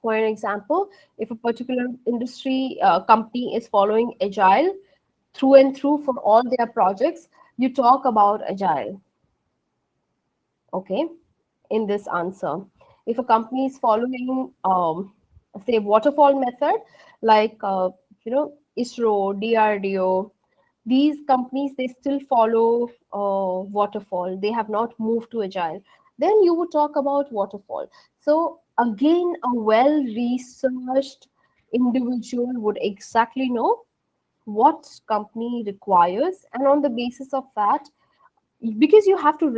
For an example, if a particular industry company is following agile through and through for all their projects, you talk about agile. Okay, in this answer. If a company is following, say, waterfall method, like ISRO, DRDO, these companies they still follow waterfall. They have not moved to agile. Then you would talk about waterfall. So again, a well-researched individual would exactly know what company requires, and on the basis of that, because you have to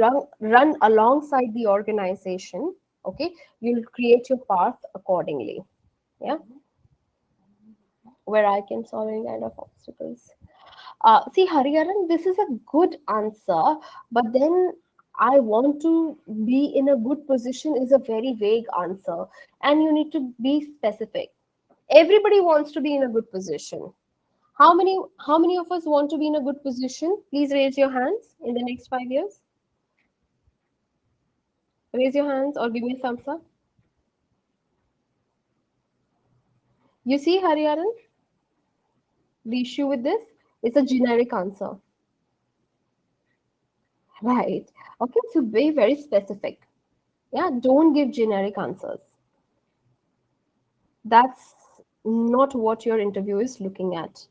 run alongside the organization, okay, you'll create your path accordingly. Yeah. where I can solve any kind of obstacles. See, Hariharan, this is a good answer, but then I want to be in a good position is a very vague answer, and you need to be specific. Everybody wants to be in a good position. How many of us want to be in a good position? Please raise your hands in the next 5 years. Raise your hands or give me a thumbs up. You see, Hariharan, the issue with this is a generic answer. Right. Okay, so be very specific. Yeah, don't give generic answers. That's not what your interview is looking at.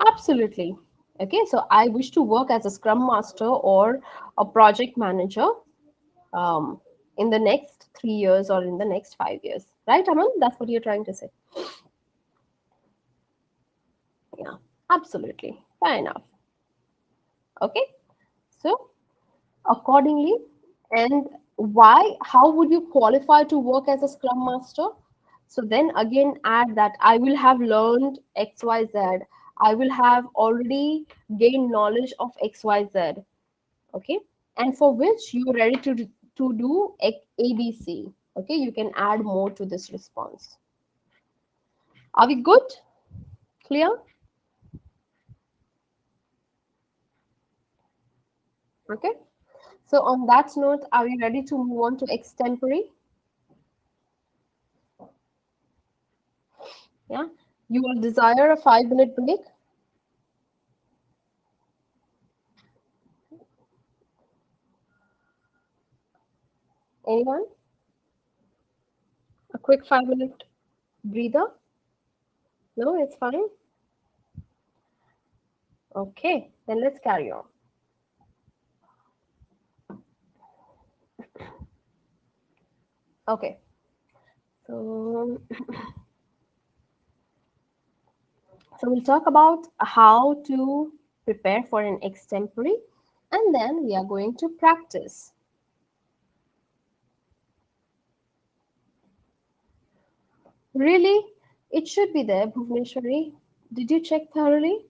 Absolutely. Okay, so I wish to work as a scrum master or a project manager um, in the next 3 years or in the next 5 years. Right, Aman? That's what you're trying to say. Yeah, absolutely. Fair enough. Okay, so accordingly, and why, how would you qualify to work as a scrum master? So then again add that I will have learned XYZ, I will have already gained knowledge of XYZ. Okay, and for which you're ready to do ABC. Okay, you can add more to this response. Are we good? Clear? Okay, so on that note, are we ready to move on to extempore? Yeah, you will desire a 5 minute break. Anyone? A quick 5 minute breather? No, it's fine. Okay, then let's carry on. Okay, so we'll talk about how to prepare for an extempore, and then we are going to practice. Really, it should be there, Bhuvneshwari. Did you check thoroughly?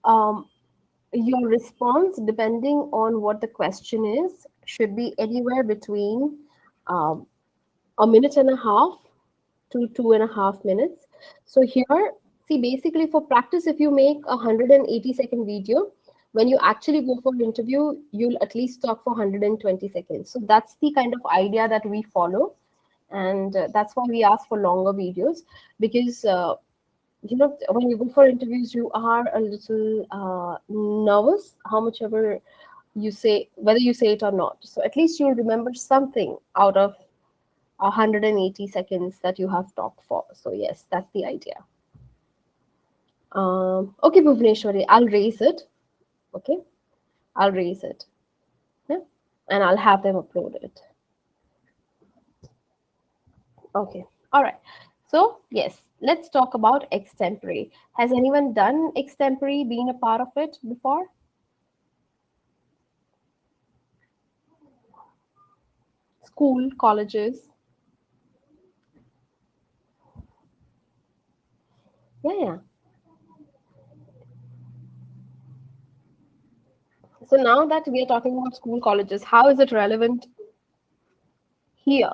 Um, your response, depending on what the question is, should be anywhere between um, a minute and a half to 2.5 minutes. So here, see, basically for practice, if you make a 180-second video, when you actually go for an interview, you'll at least talk for 120 seconds. So that's the kind of idea that we follow. And that's why we ask for longer videos because, when you go for interviews, you are a little nervous, how much ever you say, whether you say it or not. So at least you'll remember something out of 180 seconds that you have talked for. So yes, that's the idea. Okay, Bhuvneshwari, I'll raise it. Okay, I'll raise it. Yeah, and I'll have them upload it. Okay, all right. So yes, let's talk about extempore. Has anyone done extempore, been a part of it before? School, colleges? Yeah, yeah. So now that we are talking about school, colleges, how is it relevant here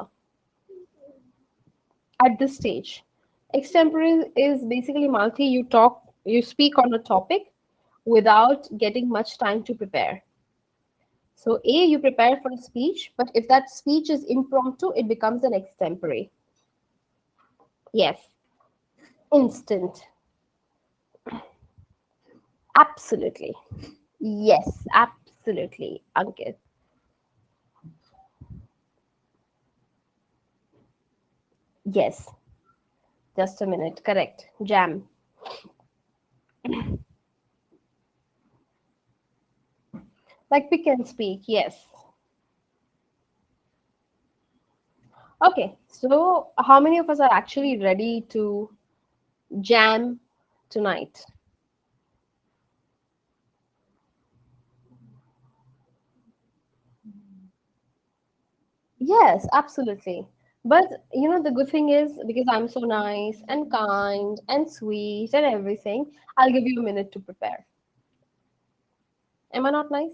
at this stage? Extempore is basically multi. You speak on a topic without getting much time to prepare. So A, you prepare for a speech, but if that speech is impromptu, it becomes an extempore. Yes, instant. Absolutely. Yes, absolutely, Ankit. Yes, just a minute. Correct. Jam. Like pick and speak. Yes. Okay, so how many of us are actually ready to jam tonight? Yes, absolutely. But the good thing is, because I'm so nice and kind and sweet and everything, I'll give you a minute to prepare. Am I not nice?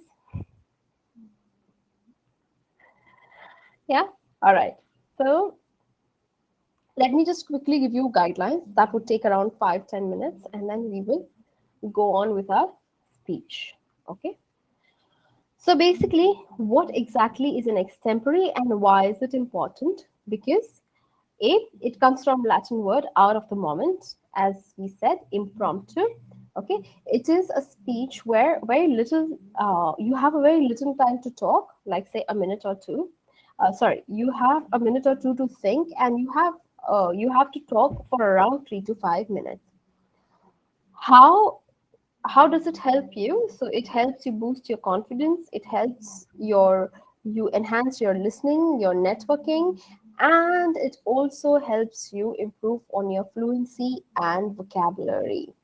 Yeah? All right. So let me just quickly give you guidelines. That would take around 5-10 minutes, and then we will go on with our speech. Okay. So basically, what exactly is an extempore and why is it important? Because it comes from Latin word out of the moment, as we said, impromptu. Okay, it is a speech where very little, you have a very little time to talk, like say a minute or two. Sorry, you have a minute or two to think, and you have to talk for around 3 to 5 minutes. How does it help you? So it helps you boost your confidence, it helps you enhance your listening, your networking, and it also helps you improve on your fluency and vocabulary.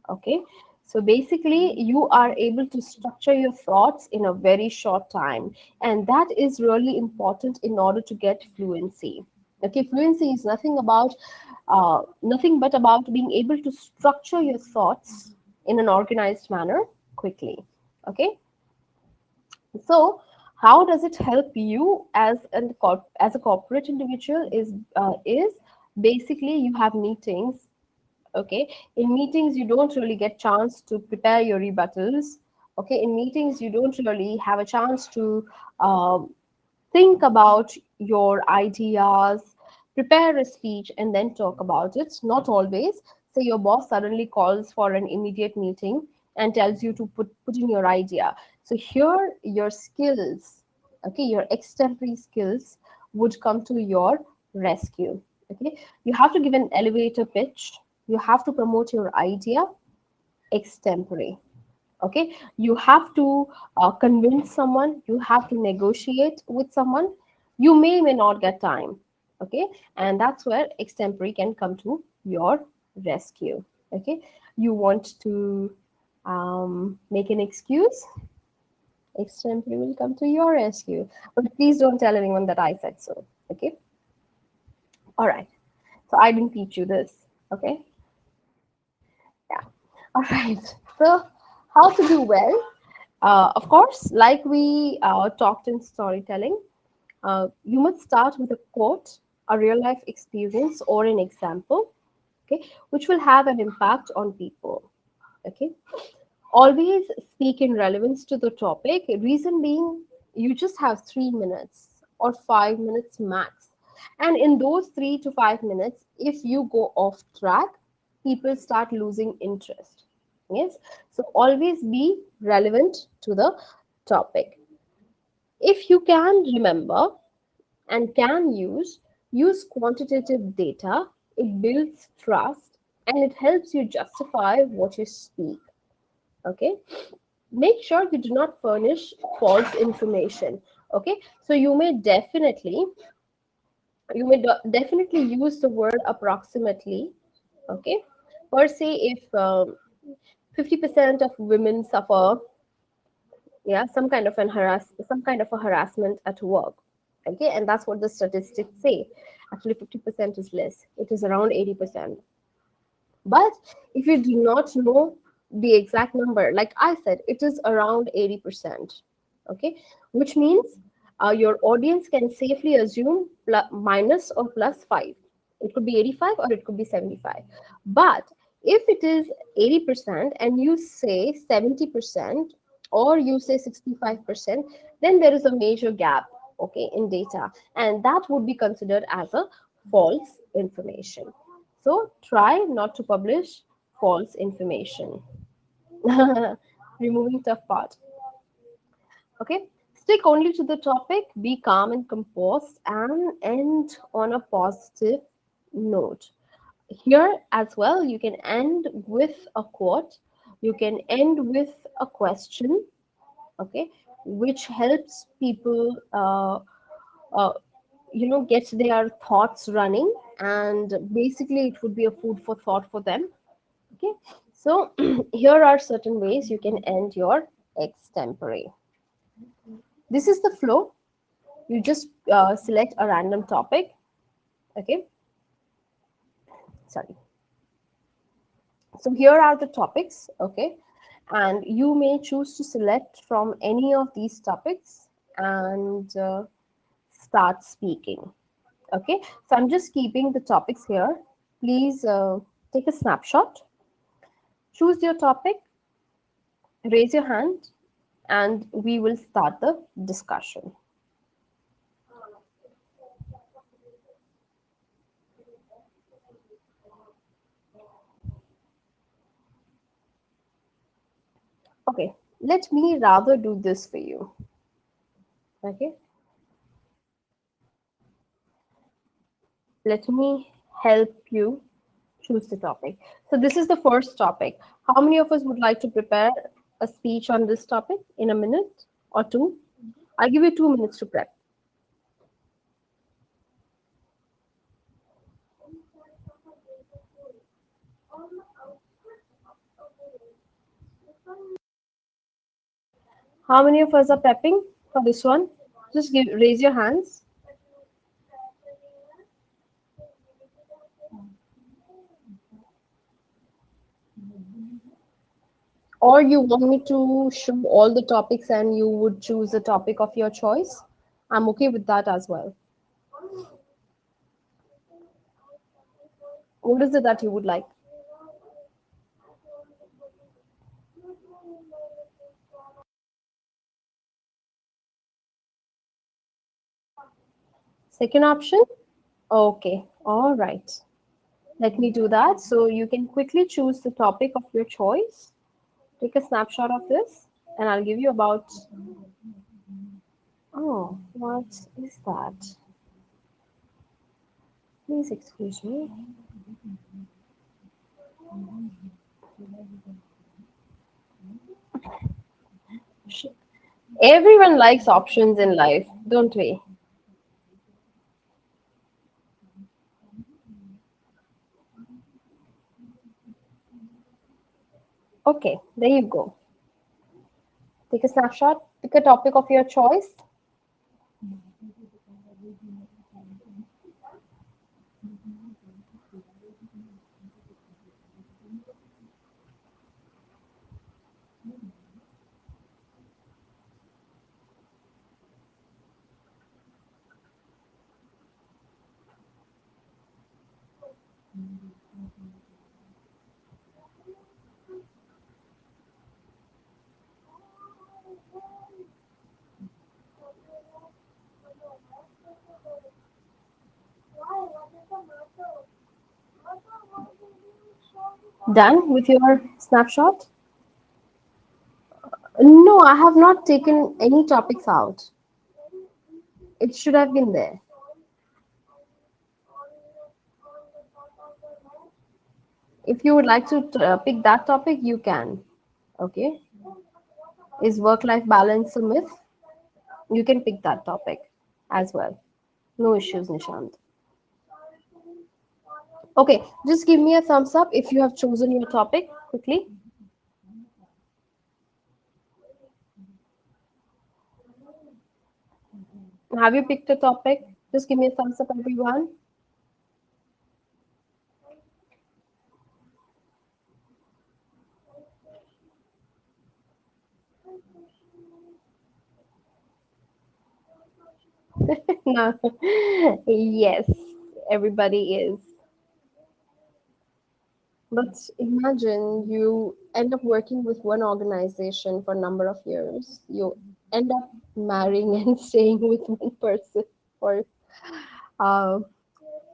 Okay, so basically you are able to structure your thoughts in a very short time, and that is really important in order to get fluency. Okay, fluency is nothing but about being able to structure your thoughts in an organized manner quickly. Okay, so how does it help you as a corporate individual is basically you have meetings. Okay, in meetings you don't really get chance to prepare your rebuttals. Okay, in meetings you don't really have a chance to um, think about your ideas, prepare a speech, and then talk about it. Not always. Say your boss suddenly calls for an immediate meeting and tells you to put in your idea. So here your skills, okay, your extempore skills would come to your rescue. Okay, you have to give an elevator pitch. You have to promote your idea extempore. Okay, you have to convince someone, you have to negotiate with someone. You may not get time. Okay, and that's where extempore can come to your rescue. Okay, you want to make an excuse, extempore will come to your rescue, but please don't tell anyone that I said so. Okay, all right, so I didn't teach you this. Okay, yeah, all right. So how to do well? Of course, like we talked in storytelling, you must start with a quote, a real life experience, or an example, okay, which will have an impact on people. Okay, always speak in relevance to the topic. Reason being, you just have 3 minutes or 5 minutes max. And in those 3 to 5 minutes, if you go off track, people start losing interest. Yes. So always be relevant to the topic. If you can remember and can use quantitative data, it builds trust and it helps you justify what you speak. Okay, make sure you do not furnish false information. Okay, so you may definitely use the word approximately. Okay, or say if 50% of women suffer, yeah, some kind of a harassment at work. Okay, and that's what the statistics say. Actually 50% is less, it is around 80%. But if you do not know the exact number, like I said, it is around 80%. Okay, which means your audience can safely assume minus or plus 5. It could be 85 or it could be 75. But if it is 80% and you say 70% or you say 65%, then there is a major gap, okay, in data, and that would be considered as a false information. So try not to publish false information. Removing tough part. Okay. Stick only to the topic, be calm and composed, and end on a positive note. Here as well, you can end with a quote, you can end with a question, okay, which helps people uh, get their thoughts running, and basically it would be a food for thought for them. Okay, so here are certain ways you can end your extempore. This is the flow. You just select a random topic. Okay, sorry. So here are the topics. Okay, and you may choose to select from any of these topics and start speaking. Okay, so I'm just keeping the topics here. Please take a snapshot, choose your topic, raise your hand, and we will start the discussion. Okay, let me rather do this for you. Okay, let me help you choose the topic. So, this is the first topic. How many of us would like to prepare a speech on this topic in a minute or two? I'll give you 2 minutes to prep. How many of us are prepping for this one? Just raise your hands. Or you want me to show all the topics and you would choose a topic of your choice? I'm okay with that as well. What is it that you would like? Second option? Okay, all right. Let me do that. So you can quickly choose the topic of your choice. Take a snapshot of this, and I'll give you about. Oh, what is that? Please excuse me. Everyone likes options in life, don't we? Okay, there you go. Take a snapshot, pick a topic of your choice. Done with your snapshot? No, I have not taken any topics out. It should have been there. If you would like to pick that topic, you can. Okay. Is work life balance a myth? You can pick that topic as well. No issues, Nishant. Okay, just give me a thumbs up if you have chosen your topic quickly. Have you picked a topic? Just give me a thumbs up, everyone. No. Yes, everybody is. But imagine you end up working with one organization for a number of years. You end up marrying and staying with one person for uh,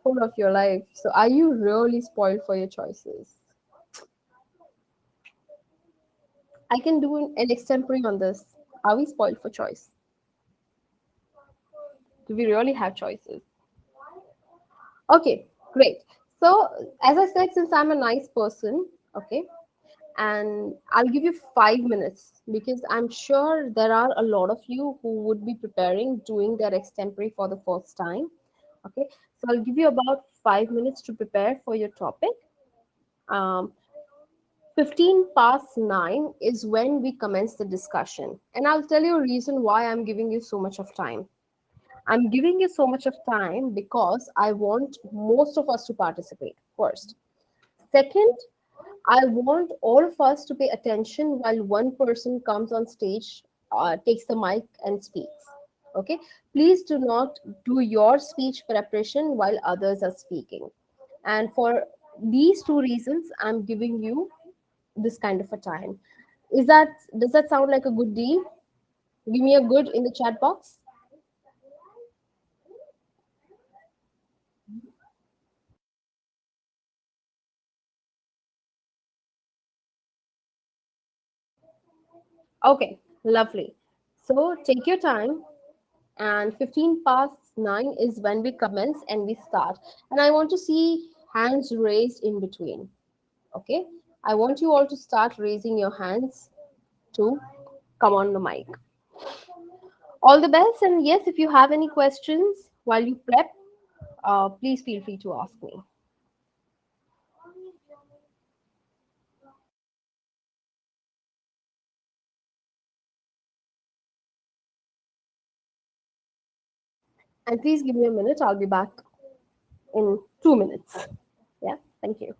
whole of your life. So are you really spoiled for your choices? I can do an extempore on this. Are we spoiled for choice? Do we really have choices? Okay, great. So as I said, since I'm a nice person, okay, and I'll give you 5 minutes because I'm sure there are a lot of you who would be preparing doing their extempore for the first time. Okay, so I'll give you about 5 minutes to prepare for your topic. Um, 15 past 9 is when we commence the discussion. And I'll tell you a reason why I'm giving you so much of time. I'm giving you so much of time because I want most of us to participate first. Second, I want all of us to pay attention while one person comes on stage, takes the mic, and speaks. Okay? Please do not do your speech preparation while others are speaking. And for these two reasons, I'm giving you this kind of a time. Does that sound like a good deal? Give me a good in the chat box. Okay, lovely. So take your time, and 15 past 9 is when we commence and we start. And I want to see hands raised in between. Okay, I want you all to start raising your hands to come on the mic. All the best, and yes, if you have any questions while you prep, please feel free to ask me. And please give me a minute, I'll be back in 2 minutes. Yeah, thank you.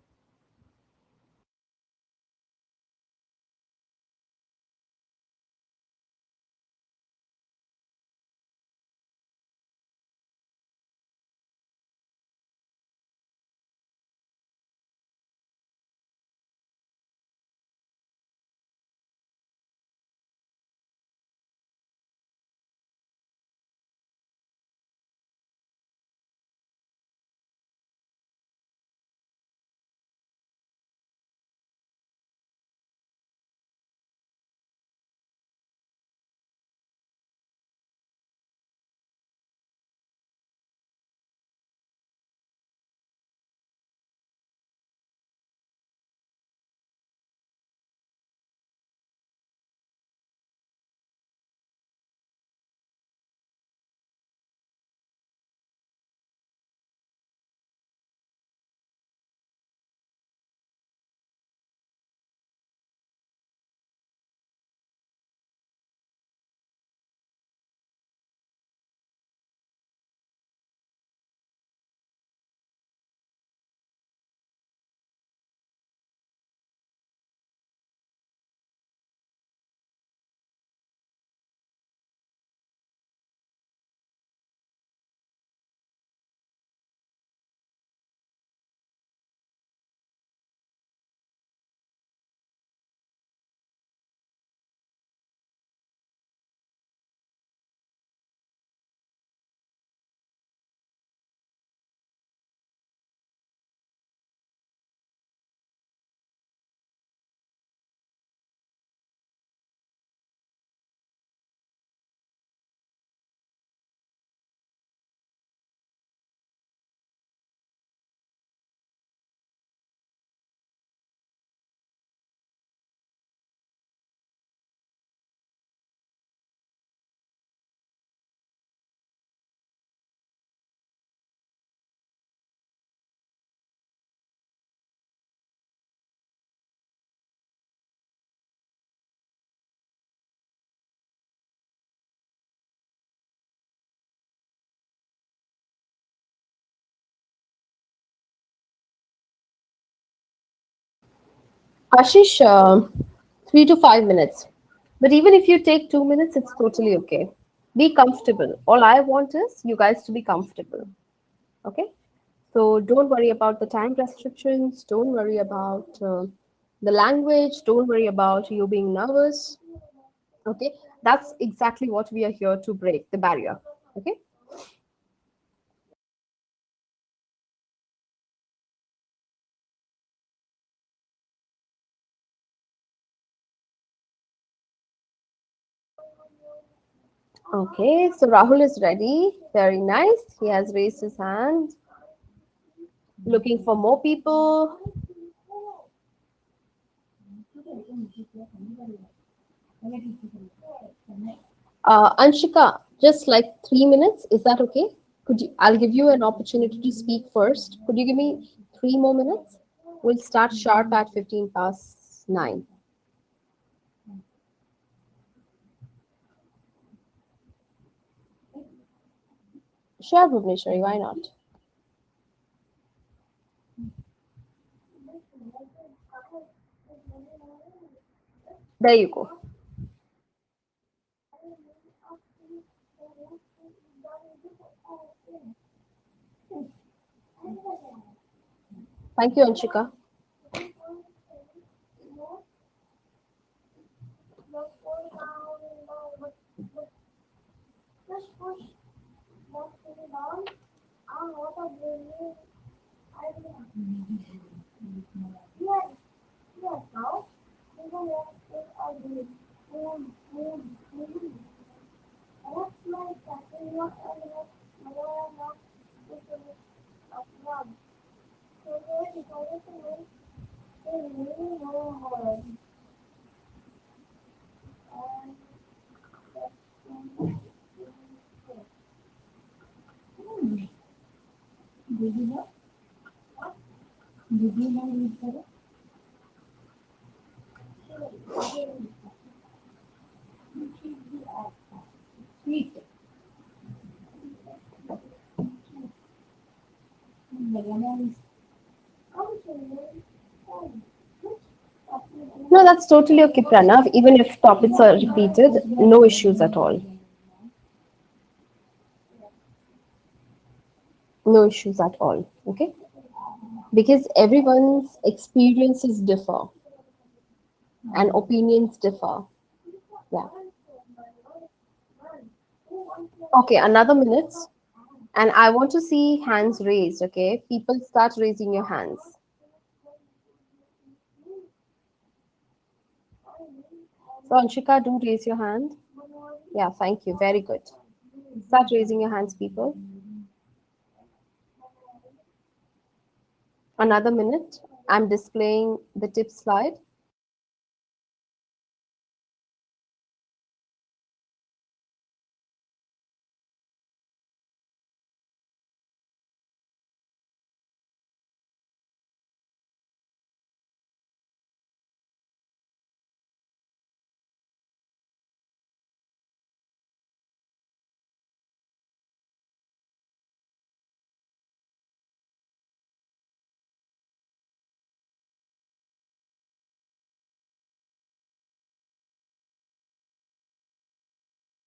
Ashish, 3 to 5 minutes. But even if you take 2 minutes, it's totally okay. Be comfortable. All I want is you guys to be comfortable. Okay? So don't worry about the time restrictions. Don't worry about the language. Don't worry about you being nervous. Okay? That's exactly what we are here to break the barrier. Okay? Okay. So Rahul is ready. Very nice. He has raised his hand. Looking for more people. Anshika, just like 3 minutes. Is that okay? Could you? I'll give you an opportunity to speak first. Could you give me 3 more minutes? We'll start sharp at 15 past 9. Sure, Bhuvneshwari, why not? There you go. Thank you, Anshika. No, that's totally okay, Pranav. Even if topics are repeated, no issues at all. No issues at all. Okay? Because everyone's experiences differ and opinions differ. Yeah. Okay, another minute. And I want to see hands raised. Okay? People start raising your hands. So, Anshika, do raise your hand. Yeah, thank you. Very good. Start raising your hands, people. Another minute. I'm displaying the tip slide.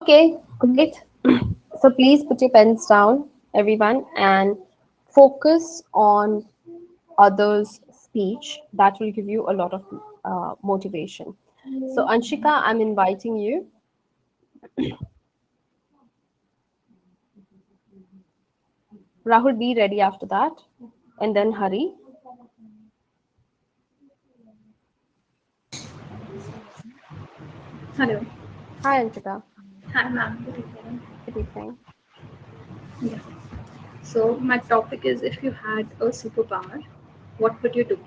Okay, great. So please put your pens down, everyone, and focus on others' speech. That will give you a lot of motivation. So, Anshika, I'm inviting you. Rahul, be ready after that. And then Hari. Hello. Hi, Anshika. Hi, ma'am. Good evening. Good evening. Yeah. So my topic is if you had a superpower, what would you do?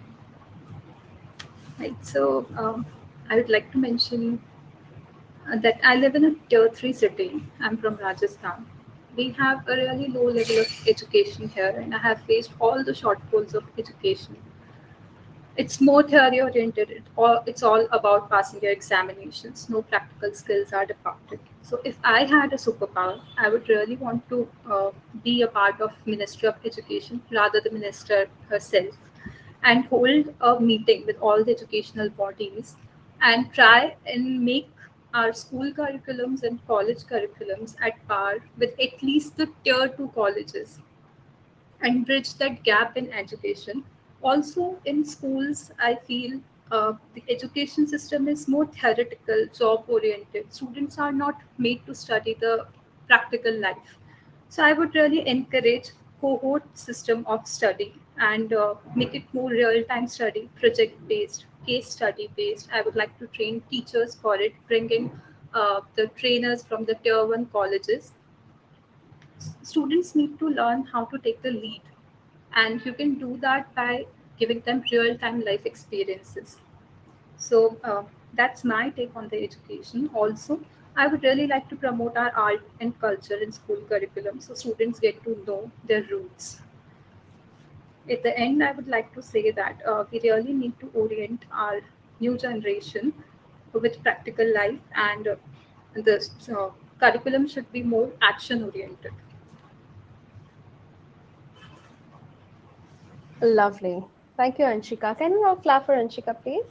Right. So I would like to mention that I live in a tier 3 city. I'm from Rajasthan. We have a really low level of education here, and I have faced all the shortfalls of education. It's more theory oriented. It's all about passing your examinations. No practical skills are departed. So if I had a superpower, I would really want to be a part of Ministry of Education rather the minister herself, and hold a meeting with all the educational bodies and try and make our school curriculums and college curriculums at par with at least the tier 2 colleges and bridge that gap in education. Also, in schools, I feel the education system is more theoretical, job oriented. Students are not made to study the practical life. So, I would really encourage cohort system of study and make it more real time study, project based, case study based. I would like to train teachers for it, bring in the trainers from the tier 1 colleges. Students need to learn how to take the lead, and you can do that by giving them real time life experiences. So that's my take on the education. Also, I would really like to promote our art and culture in school curriculum so students get to know their roots. At the end, I would like to say that we really need to orient our new generation with practical life, and the curriculum should be more action oriented. Lovely. Thank you, Anshika. Can we all clap for Anshika, please?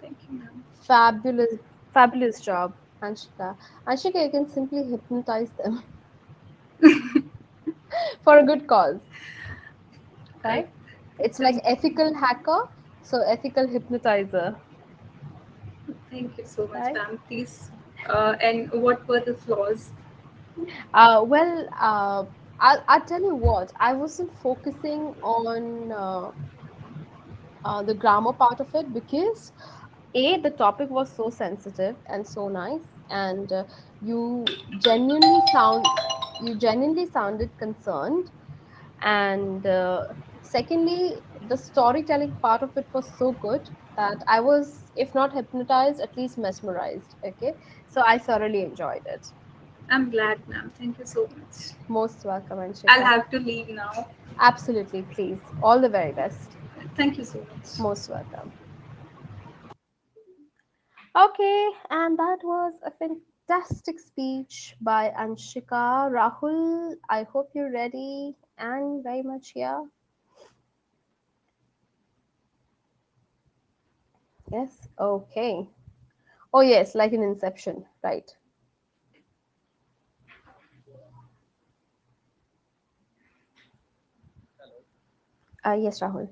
Thank you, ma'am. Fabulous, fabulous job, Anshika. Anshika, you can simply hypnotize them for a good cause, I right? It's like thank ethical hacker, so ethical hypnotizer, thank you so much, right? ma'am. Please, and what were the flaws? Well, I'll tell you what, I wasn't focusing on the grammar part of it because the topic was so sensitive and so nice, and you genuinely sound you genuinely sounded concerned, and secondly, the storytelling part of it was so good that I was, if not hypnotized, at least mesmerized. Okay, so I thoroughly enjoyed it. I'm glad, ma'am. Thank you so much. Most welcome, I'll Anshika. have to leave now. Absolutely, please. All the very best. Thank you so much. Most welcome. Okay, and that was a fantastic speech by Anshika. Rahul, I hope you're ready and very much here. Yes, okay. Oh, yes, like an inception, right. Yes, Rahul.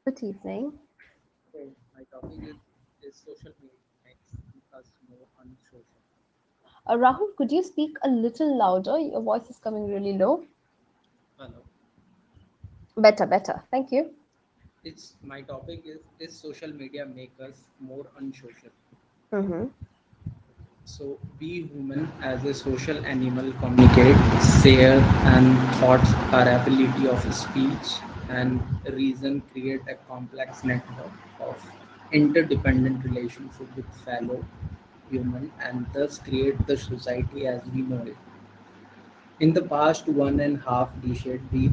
Good evening. So my topic is social media makes us more unsocial. Rahul, could you speak a little louder? Your voice is coming really low. Hello. Better, better. Thank you. It's my topic is social media make us more unsocial. Mm-hmm. So we human as a social animal communicate, share and thoughts our ability of speech and reason create a complex network of interdependent relationship with fellow human and thus create the society as we know it. In the past 1.5 decade, we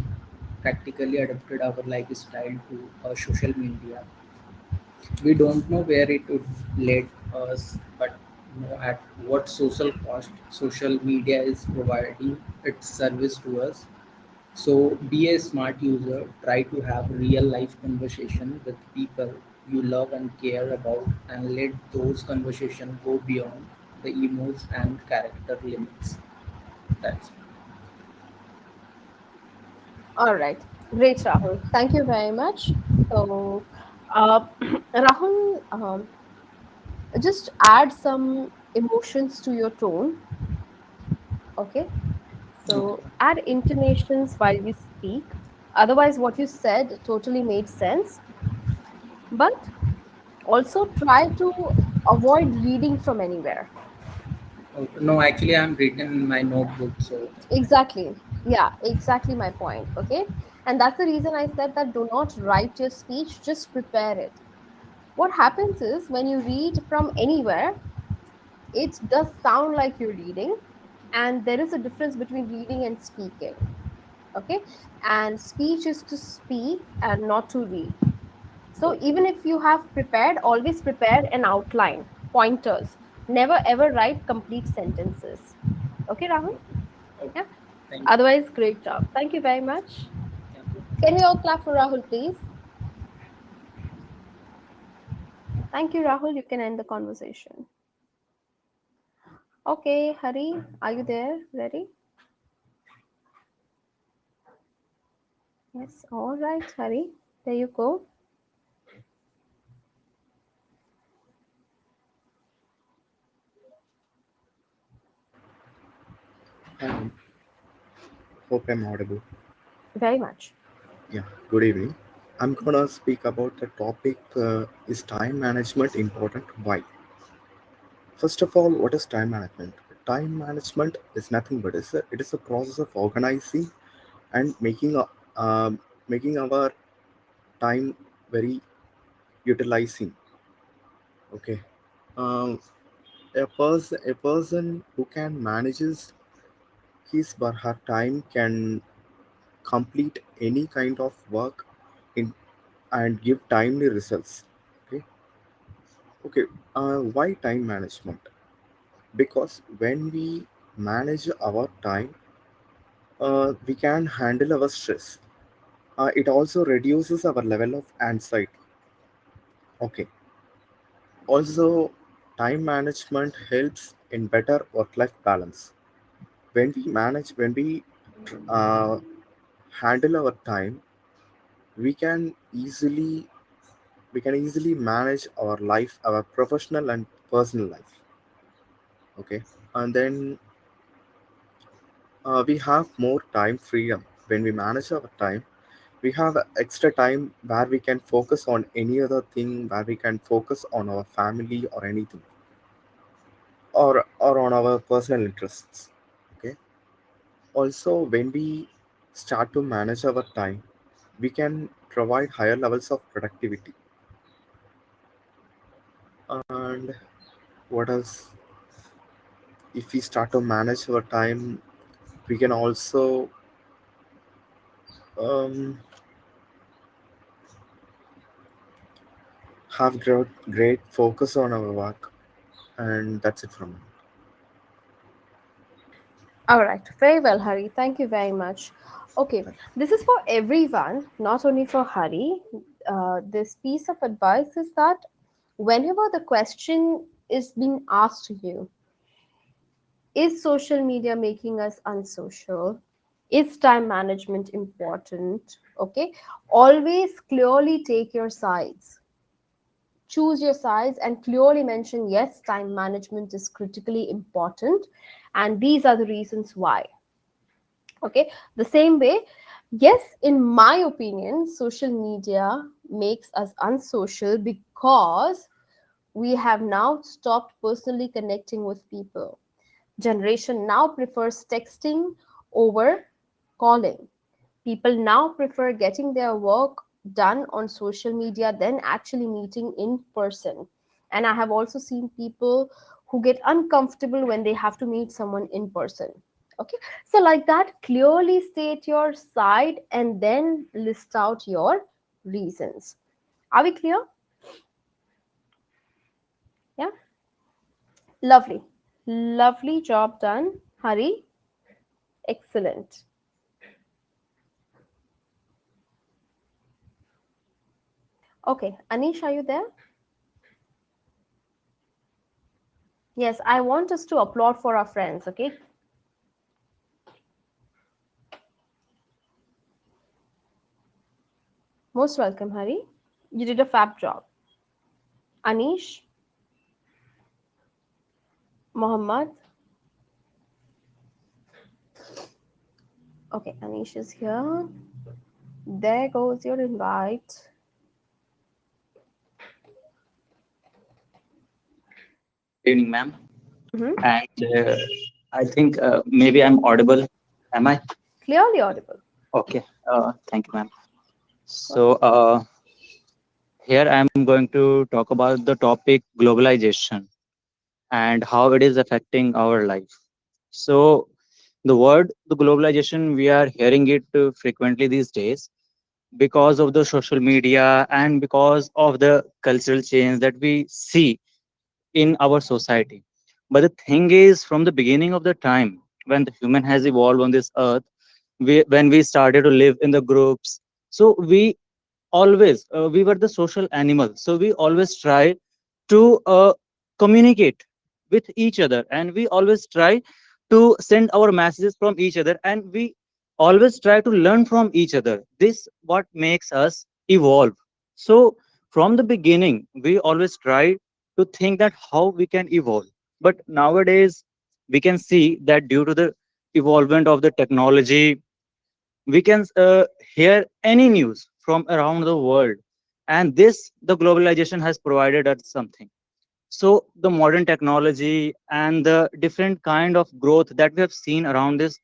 practically adapted our lifestyle to social media. We don't know where it would lead us, but know at what social cost social media is providing its service to us. So be a smart user. Try to have real life conversation with people you love and care about, and let those conversations go beyond the emos and character limits. That's All right. Great, Rahul. Thank you very much. So, Rahul, just add some emotions to your tone. Okay. okay. So, add intonations while you speak. Otherwise, what you said totally made sense. But also try to avoid reading from anywhere. Okay. No, actually, I'm written in my notebook. So, Exactly. Yeah, exactly my point. Okay. And that's the reason I said that do not write your speech, just prepare it. What happens is when you read from anywhere, it does sound like you're reading, and there is a difference between reading and speaking. Okay. And speech is to speak and not to read. So even if you have prepared, always prepare an outline, pointers. Never ever write complete sentences. Okay, Rahul? okay. Okay. Yeah. Thank you. Otherwise, great job. Thank you very much. Yeah. Can we all clap for Rahul, please? Thank you, Rahul. You can end the conversation. Okay, Hari, are you there? Ready? Yes. All right, Hari. There you go. Um, Hope I'm audible. Very much. Yeah, good evening. I'm gonna speak about the topic is time management important? Why? First of all, what is time management? Time management is nothing but it is a process of organizing and making our time very utilizing. Okay. Um, a person who can manages his or her time can complete any kind of work in and give timely results. Okay. Okay. Why time management? Because when we manage our time, we can handle our stress. It also reduces our level of anxiety. Okay. Also, time management helps in better work-life balance. When we handle our time, we can easily we can easily manage our life, our professional and personal life. Okay, and then we have more time freedom when we manage our time. We have extra time where we can focus on any other thing, where we can focus on our family or anything, or on our personal interests. Okay. Also, when we start to manage our time, we can provide higher levels of productivity. And what else? If we start to manage our time, we can also um, have great focus on our work. And that's it from me. All right, very well, Hari. Thank you very much. Okay, Thank you. this is for everyone, not only for Hari. This piece of advice is that whenever the question is being asked to you, is social media making us unsocial? Is time management important? Okay, always clearly take your sides. Choose your sides and clearly mention yes, time management is critically important, and these are the reasons why. Okay, the same way, yes, in my opinion, social media makes us unsocial because we have now stopped personally connecting with people. Generation now prefers texting over calling. People now prefer getting their work done on social media than actually meeting in person. And I have also seen people who get uncomfortable when they have to meet someone in person. Okay, so like that, clearly state your side and then list out your reasons. Are we clear? Yeah, lovely. Lovely job done, Hari. Excellent. Okay, Anish, are you there? Yes, I want us to applaud for our friends, okay? Most welcome, Hari. You did a fab job. Anish, Mohammed. Okay, Anish is here. There goes your invite. Good evening, ma'am. Mm-hmm. And I think maybe I'm audible. Am I? Clearly audible. Okay. Thank you, ma'am. So Welcome. here I'm going to talk about the topic globalization and how it is affecting our life. So the globalization, we are hearing it frequently these days because of the social media and because of the cultural change that we see in our society. But the thing is, from the beginning of the time when the human has evolved on this earth, when we started to live in the groups, so we were the social animals. So we always try to communicate with each other, and we always try to send our messages from each other, and we always try to learn from each other. This what makes us evolve. So from the beginning, we always try to think that how we can evolve. But nowadays, we can see that due to the evolvement of the technology, we can hear any news from around the world, and this the globalization has provided us something. So the modern technology and the different kind of growth that we have seen around this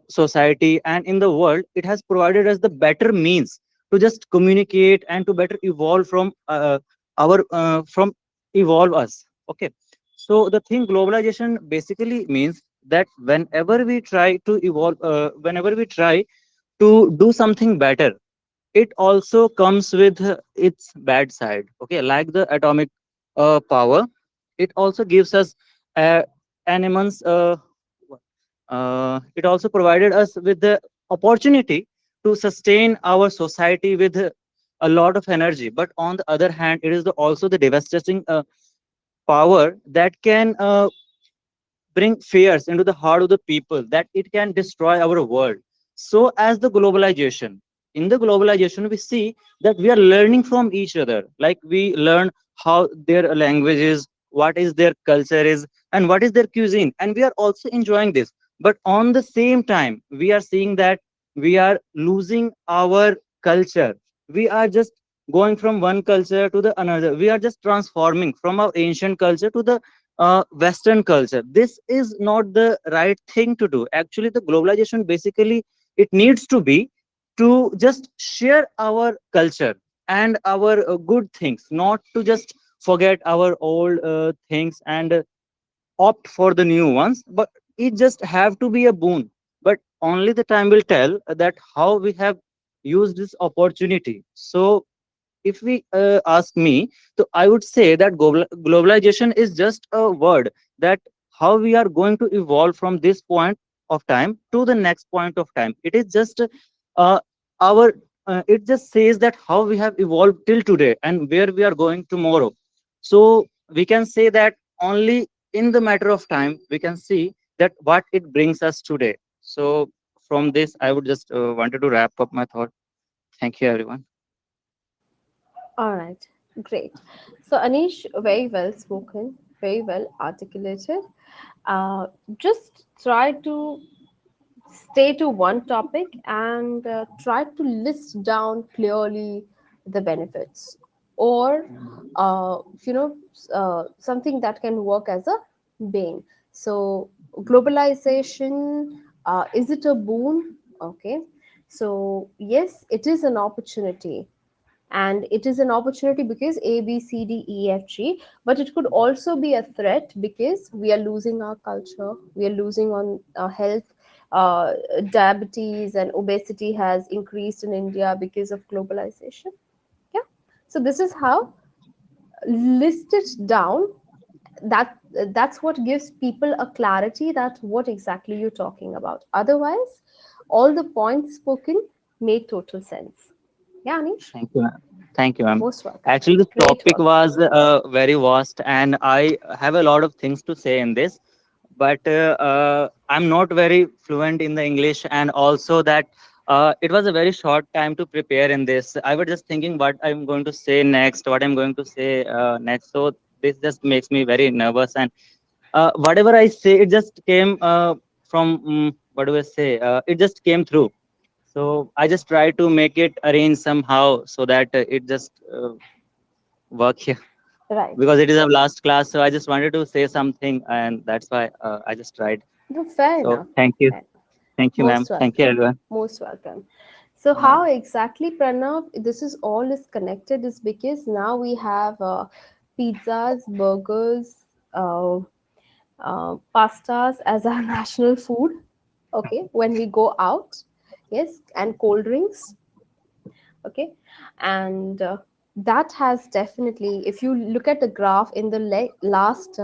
society and in the world, it has provided us the better means to just communicate and to better evolve from our from evolve us. Okay, so the thing globalization basically means that whenever we try to evolve, whenever we try to do something better, it also comes with its bad side. Okay, like the atomic power, it also gives us uh, animals. It also provided us with the opportunity to sustain our society with a lot of energy. But on the other hand, it is also the devastating power that can bring fears into the heart of the people, that it can destroy our world. So as the globalization, in the globalization we see that we are learning from each other, like we learn how their language is, what is their culture is, and what is their cuisine, and we are also enjoying this. But on the same time we are seeing that we are losing our culture. We are just going from one culture to the another. We are just transforming from our ancient culture to the Western culture. This is not the right thing to do. Actually, the globalization basically, it needs to be to just share our culture and our good things, not to just forget our old things and opt for the new ones. But it just have to be a boon. But only the time will tell that how we have used this opportunity. So if we ask me, so I would say that globalization is just a word, that how we are going to evolve from this point of time to the next point of time. It is just uh, our it just says that how we have evolved till today and where we are going tomorrow. So we can say that only in the matter of time we can see that what it brings us today. So from this I would just wanted to wrap up my thought. Thank you everyone. All right, great. So, Anish, very well spoken, very well articulated. Uh, just try to stay to one topic and try to list down clearly the benefits, or something that can work as a bane. So globalization, is it a boon? Okay, so yes, it is an opportunity, and it is an opportunity because A, B, C, D, E, F, G, but it could also be a threat because we are losing our culture, we are losing on our health. uh, Diabetes and obesity has increased in India because of globalization. Yeah, so this is how, list it down. that that's what gives people a clarity that what exactly you're talking about. Otherwise, all the points spoken made total sense. Yeah, Anish, Thank you, ma'am. Thank you, ma'am. most welcome. Actually, the Great topic work. was very vast, and I have a lot of things to say in this. But I'm not very fluent in the English, and also that it was a very short time to prepare in this. I was just thinking what I'm going to say next, what I'm going to say next. So this just makes me very nervous, and whatever I say, it just came from what do I say? It just came through. So I just try to make it arrange somehow so that it just work here, Right. because it is our last class. So I just wanted to say something, and that's why I just tried. No, fair So enough. Fair. thank you, ma'am, Most thank you, welcome. everyone. Most welcome. So, how exactly, Pranav, this is all is connected is because now we have pizzas, burgers, pastas as our national food. Okay, when we go out, yes, and cold drinks. Okay, and that has definitely, if you look at the graph in the last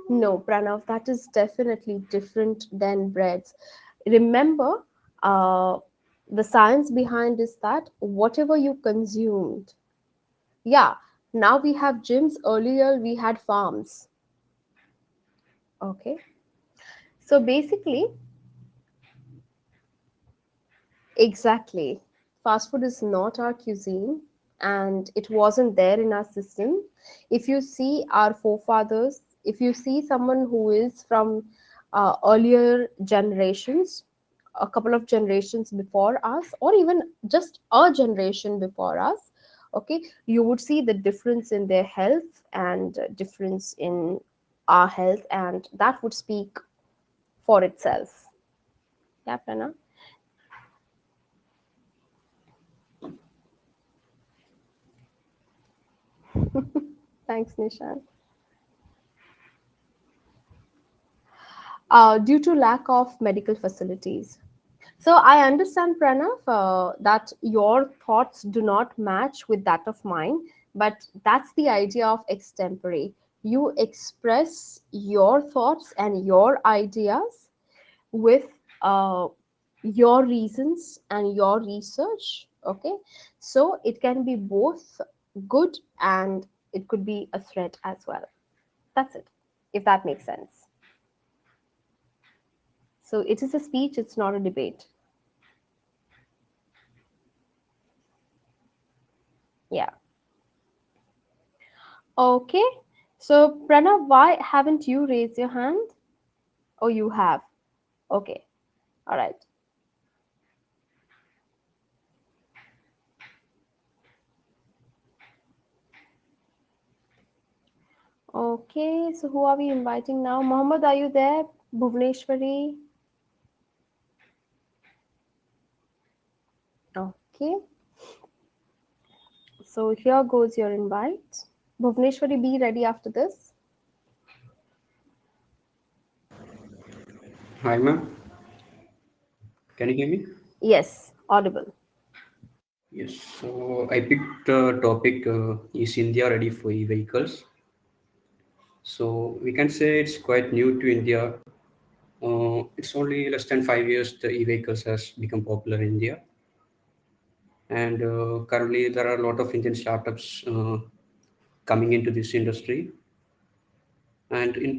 no, Pranav, that is definitely different than breads. Remember, uh, the science behind is that whatever you consumed, yeah, now we have gyms, earlier we had farms. Okay, so basically, exactly. Fast food is not our cuisine, and it wasn't there in our system. If you see our forefathers, if you see someone who is from earlier generations, a couple of generations before us, or even just a generation before us, okay, you would see the difference in their health and difference in our health, and that would speak for itself. Yeah, Prana? Thanks, Nishan. Due to lack of medical facilities. So I understand, Pranav, that your thoughts do not match with that of mine, but that's the idea of extempore. You express your thoughts and your ideas with your reasons and your research. Okay, so it can be both good and it could be a threat as well. That's it, if that makes sense. So it is a speech, it's not a debate. Yeah. Okay. So, Pranav, why haven't you raised your hand? Oh, you have. Okay. All right. Okay. So, who are we inviting now? Mohammed, are you there? Bhuvneshwari. Okay. So, here goes your invite. Bhuvneshwari, be ready after this. Hi, ma'am. Can you hear me? Yes, audible. Yes. So I picked the topic is India ready for e-vehicles? So we can say it's quite new to India. It's only less than 5 years the e-vehicles has become popular in India, and currently there are a lot of Indian startups coming into this industry. And in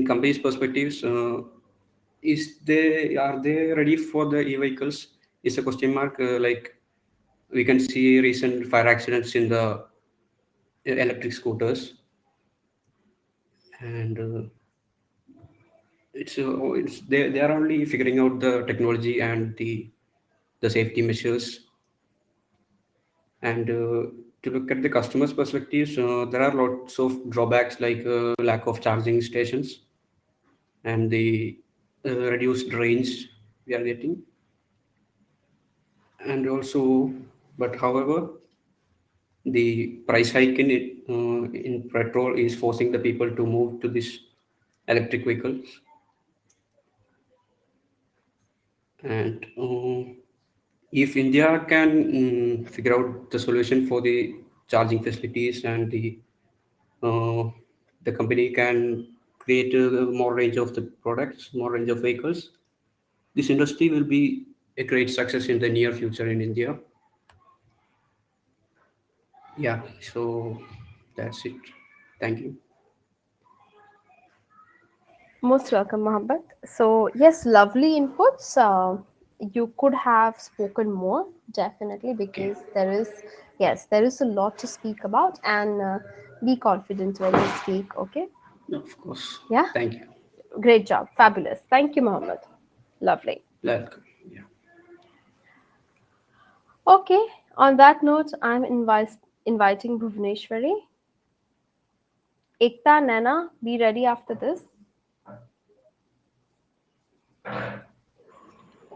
companies' perspectives, is they are they ready for the e-vehicles? Is a question mark. Like we can see recent fire accidents in the electric scooters, and it's they are only figuring out the technology and the safety measures. And to look at the customers' perspectives, there are lots of drawbacks like lack of charging stations and the reduced range we are getting, and also, but however, the price hike in petrol is forcing the people to move to this electric vehicles. And if India can figure out the solution for the charging facilities, and uh, the company can create more range of the products, more range of vehicles, this industry will be a great success in the near future in India. Yeah, so that's it. Thank you. Most welcome, Mohammed. So, yes, lovely inputs. You could have spoken more, definitely, Okay. because yes, there is a lot to speak about, and be confident when you speak, okay? No, of course. Yeah, Thank you. great job. Fabulous. Thank you, Mohammed. Lovely. Welcome. Yeah. Okay, on that note, inviting Bhuvneshwari. Ekta, Nana, be ready after this.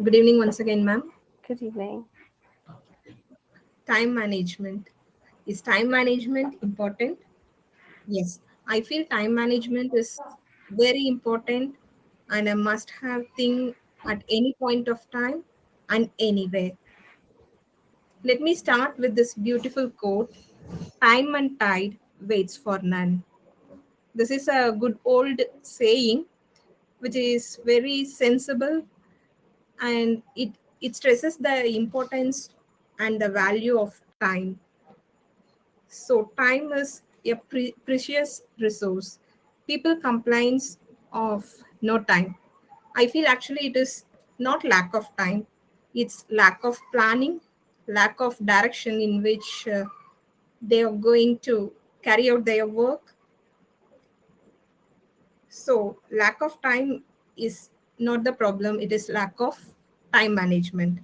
Good evening once again, ma'am. Good evening. Time management. Is time management important? Yes, I feel time management is very important and a must have thing at any point of time and anywhere. Let me start with this beautiful quote: time and tide waits for none. This is a good old saying which is very sensible, and it stresses the importance and the value of time. So time is a precious resource. People complains of no time. I feel actually it is not lack of time. It's lack of planning, lack of direction in which they are going to carry out their work. So lack of time is not the problem. It is lack of time management.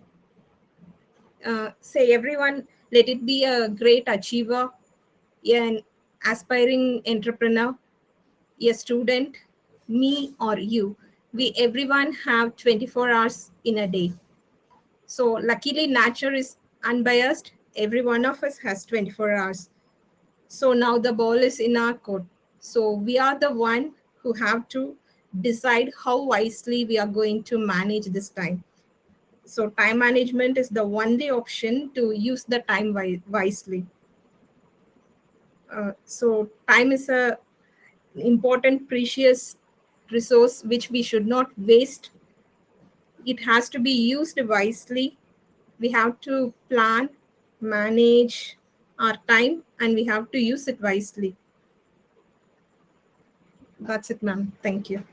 Say everyone, let it be a great achiever, an aspiring entrepreneur, a student, me or you. We everyone have 24 hours in a day. So luckily nature is unbiased. Every one of us has 24 hours. So now the ball is in our court. So we are the one who have to decide how wisely we are going to manage this time. So time management is the only option to use the time wisely. So time is a important, precious resource which we should not waste. It has to be used wisely. We have to plan, manage our time, and we have to use it wisely. That's it, ma'am. Thank you.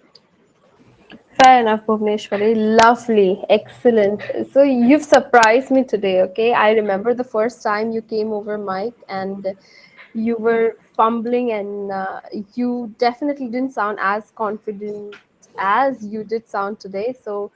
Fair enough, Bhuvneshwari. Lovely. Excellent. So you've surprised me today, okay? I remember the first time you came over mic and you were fumbling, and you definitely didn't sound as confident as you did sound today. So,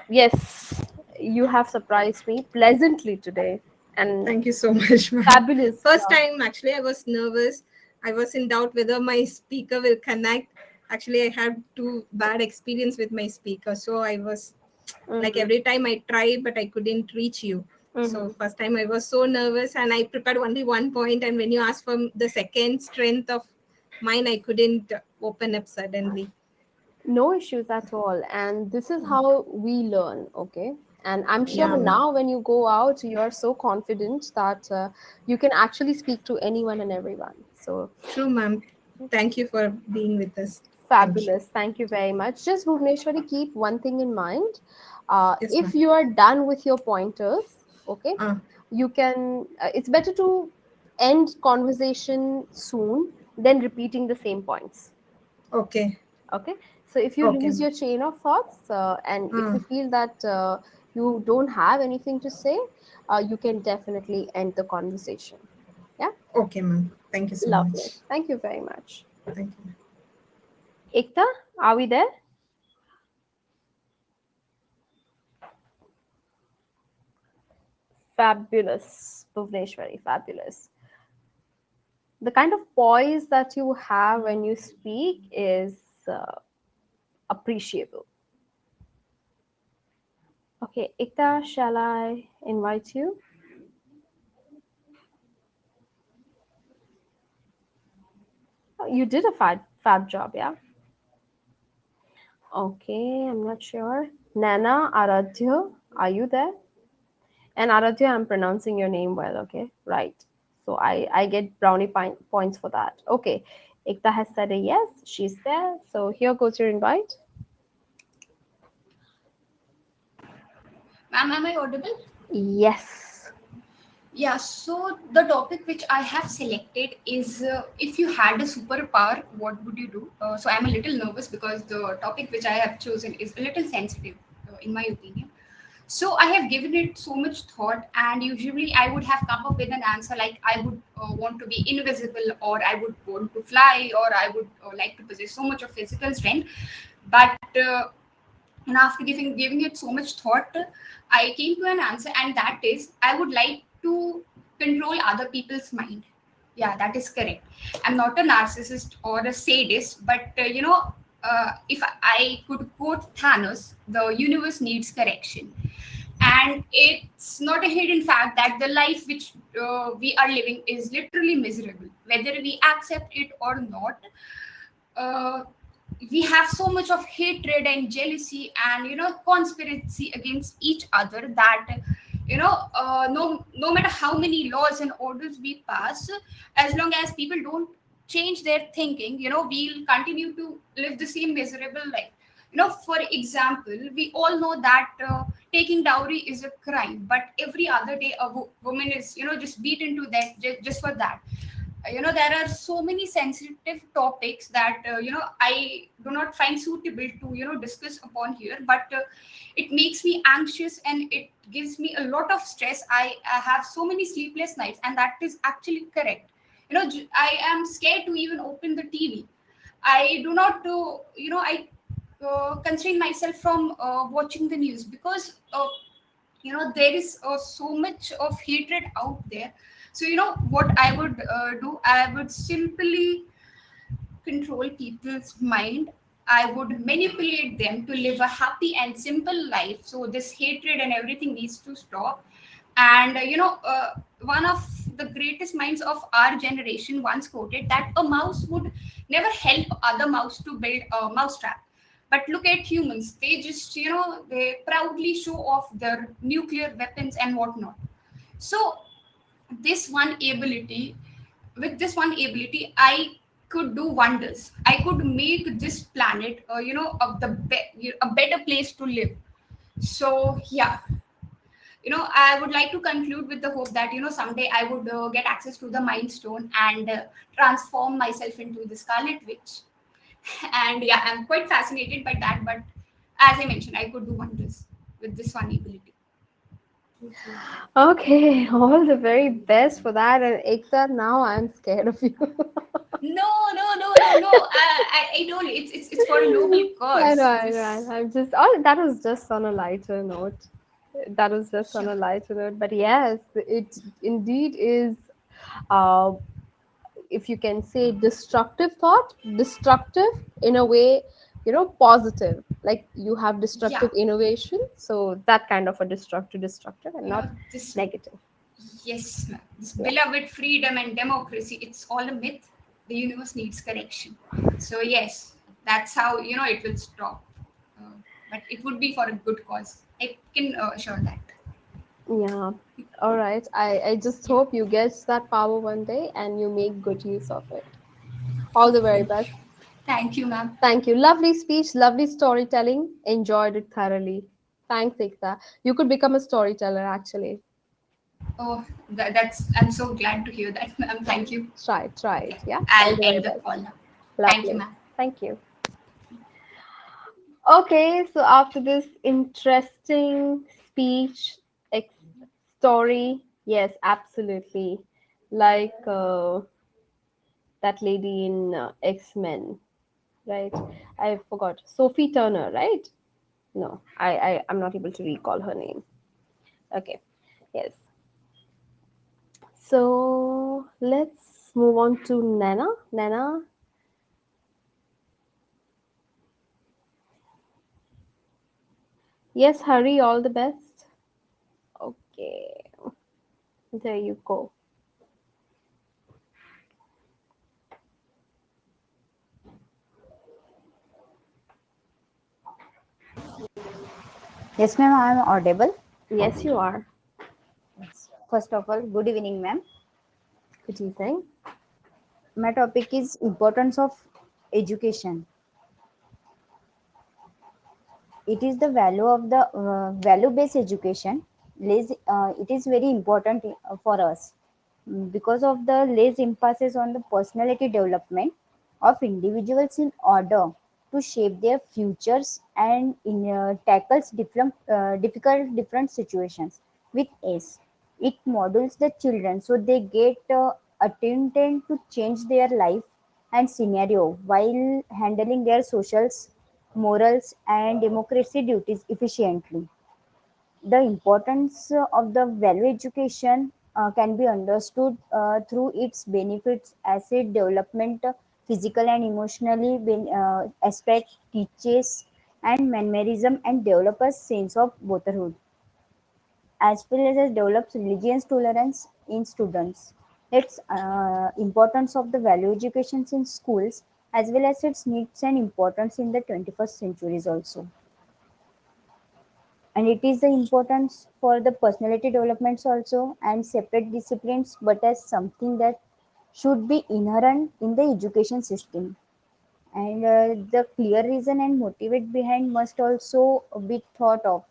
yes, you have surprised me pleasantly today, and Thank you so much, ma'am. fabulous First job. time, actually, I was nervous. I was in doubt whether my speaker will connect. Actually, I had too bad experience with my speaker, so I was like Mm-hmm. every time I tried, but I couldn't reach you. So Mm-hmm. first time I was so nervous, and I prepared only one point. And when you asked for the second strength of mine, I couldn't open up suddenly. No issues at all. And this is how we learn, okay? And I'm sure Yeah, ma'am. now when you go out, you're so confident that you can actually speak to anyone and everyone. So, True, ma'am. Thank you for being with us. Thank you. fabulous. Thank you very much. Just Bhuvneshwari, keep one thing in mind. Yes, If ma'am. you are done with your pointers, okay, Ah, you can, it's better to end conversation soon than repeating the same points. okay. Okay, so if you Okay, lose ma'am. your chain of thoughts and if you Ah, feel that you don't have anything to say, you can definitely end the conversation. Yeah, okay, ma'am. Thank you so lovely. much. Thank you very much. Thank you. Ekta, are we there? Fabulous, Bhuvneshwari, fabulous. The kind of poise that you have when you speak is appreciable. Okay, Ekta, shall I invite you? Oh, you did a fab job, yeah. Okay, I'm not sure. Nana, Aradhya, are you there? And Aradhya, I'm pronouncing your name well, okay? Right. So I get brownie points for that. Okay. Ekta has said a yes, she's there. So here goes your invite. Ma'am, am I audible? Yes. Yeah, so the topic which I have selected is if you had a superpower, what would you do? So I'm a little nervous because the topic which I have chosen is a little sensitive, in my opinion. So I have given it so much thought, and usually I would have come up with an answer like I would want to be invisible, or I would want to fly, or I would like to possess so much of physical strength. But and after giving it so much thought, I came to an answer, and that is I would like to control other people's mind. Yeah, that is correct. I'm not a narcissist or a sadist, but if I could quote Thanos, the universe needs correction. And it's not a hidden fact that the life which we are living is literally miserable, whether we accept it or not. uh, we have so much of hatred and jealousy and conspiracy against each other that no matter how many laws and orders we pass, as long as people don't change their thinking, we'll continue to live the same miserable life. For example, we all know that taking dowry is a crime, but every other day a woman is just beaten to death just for that. There are so many sensitive topics that I do not find suitable to discuss upon here, but it makes me anxious and it gives me a lot of stress. I have so many sleepless nights, and that is actually correct. I am scared to even open the TV. I do not do I constrain myself from watching the news because there is so much of hatred out there. So what I would do, I would simply control people's mind. I would manipulate them to live a happy and simple life, so this hatred and everything needs to stop. And one of the greatest minds of our generation once quoted that a mouse would never help other mouse to build a mousetrap. But look at humans. They just, they proudly show off their nuclear weapons and whatnot. So this one ability, with this one ability, I could do wonders. I could make this planet, a better place to live. So yeah, I would like to conclude with the hope that someday I would get access to the mind stone and transform myself into the scarlet witch. And yeah, I'm quite fascinated by that, but as I mentioned, I could do wonders with this one ability. Okay, all the very best for that. And Ekta, now I'm scared of you. No, no, no, no, no. I told you, it's for a noble I know, cause. I know. This, I'm just, oh, that was just on a lighter note. That was just on yeah, a lighter note. But yes, it indeed is, uh, if you can say, destructive thought, destructive in a way, positive. Like you have yeah. destructive innovation. So that kind of a destructive and not This, negative. yes, ma'am. This Yeah. beloved freedom and democracy, it's all a myth. The universe needs correction. So yes, that's how it will stop. Uh, but it would be for a good cause. I can assure that. Yeah. All right. I just Yeah. hope you get that power one day and you make good use of it. All the very best. Thank you, ma'am. Thank you. Lovely speech, lovely storytelling. Enjoyed it thoroughly. Thanks, Ekta. You could become a storyteller actually. Oh, that's. I'm so glad to hear that, ma'am. Thank you. Try it. Yeah. All I'll the very end the best. call now. Thank you, Lovely. ma'am. Thank you. Okay, so after this interesting speech, ex- story, yes, absolutely. Like that lady in X-Men, right? I forgot. Sophie Turner, right? No, I'm not able to recall her name. Okay, yes. So let's move on to Nana. Nana, yes, hurry, all the best. Okay, there you go. Yes, ma'am, I am audible. Yes, you are. First of all, good evening, ma'am. Good evening. My topic is importance of education. It is the value of the value-based education. It is very important for us. Because of the less emphasis on the personality development of individuals in order to shape their futures and tackles difficult different situations with ace. It models the children so they get attended to change their life and scenario while handling their socials, morals, and democracy duties efficiently. The importance of the value education can be understood through its benefits asset development, physical and emotionally aspect, teaches and mannerism and develops sense of brotherhood, as well as develops religious tolerance in students. Its importance of the value education in schools as well as its needs and importance in the 21st centuries also. And it is the importance for the personality developments also and separate disciplines but as something that should be inherent in the education system. And the clear reason and motivate behind must also be thought of.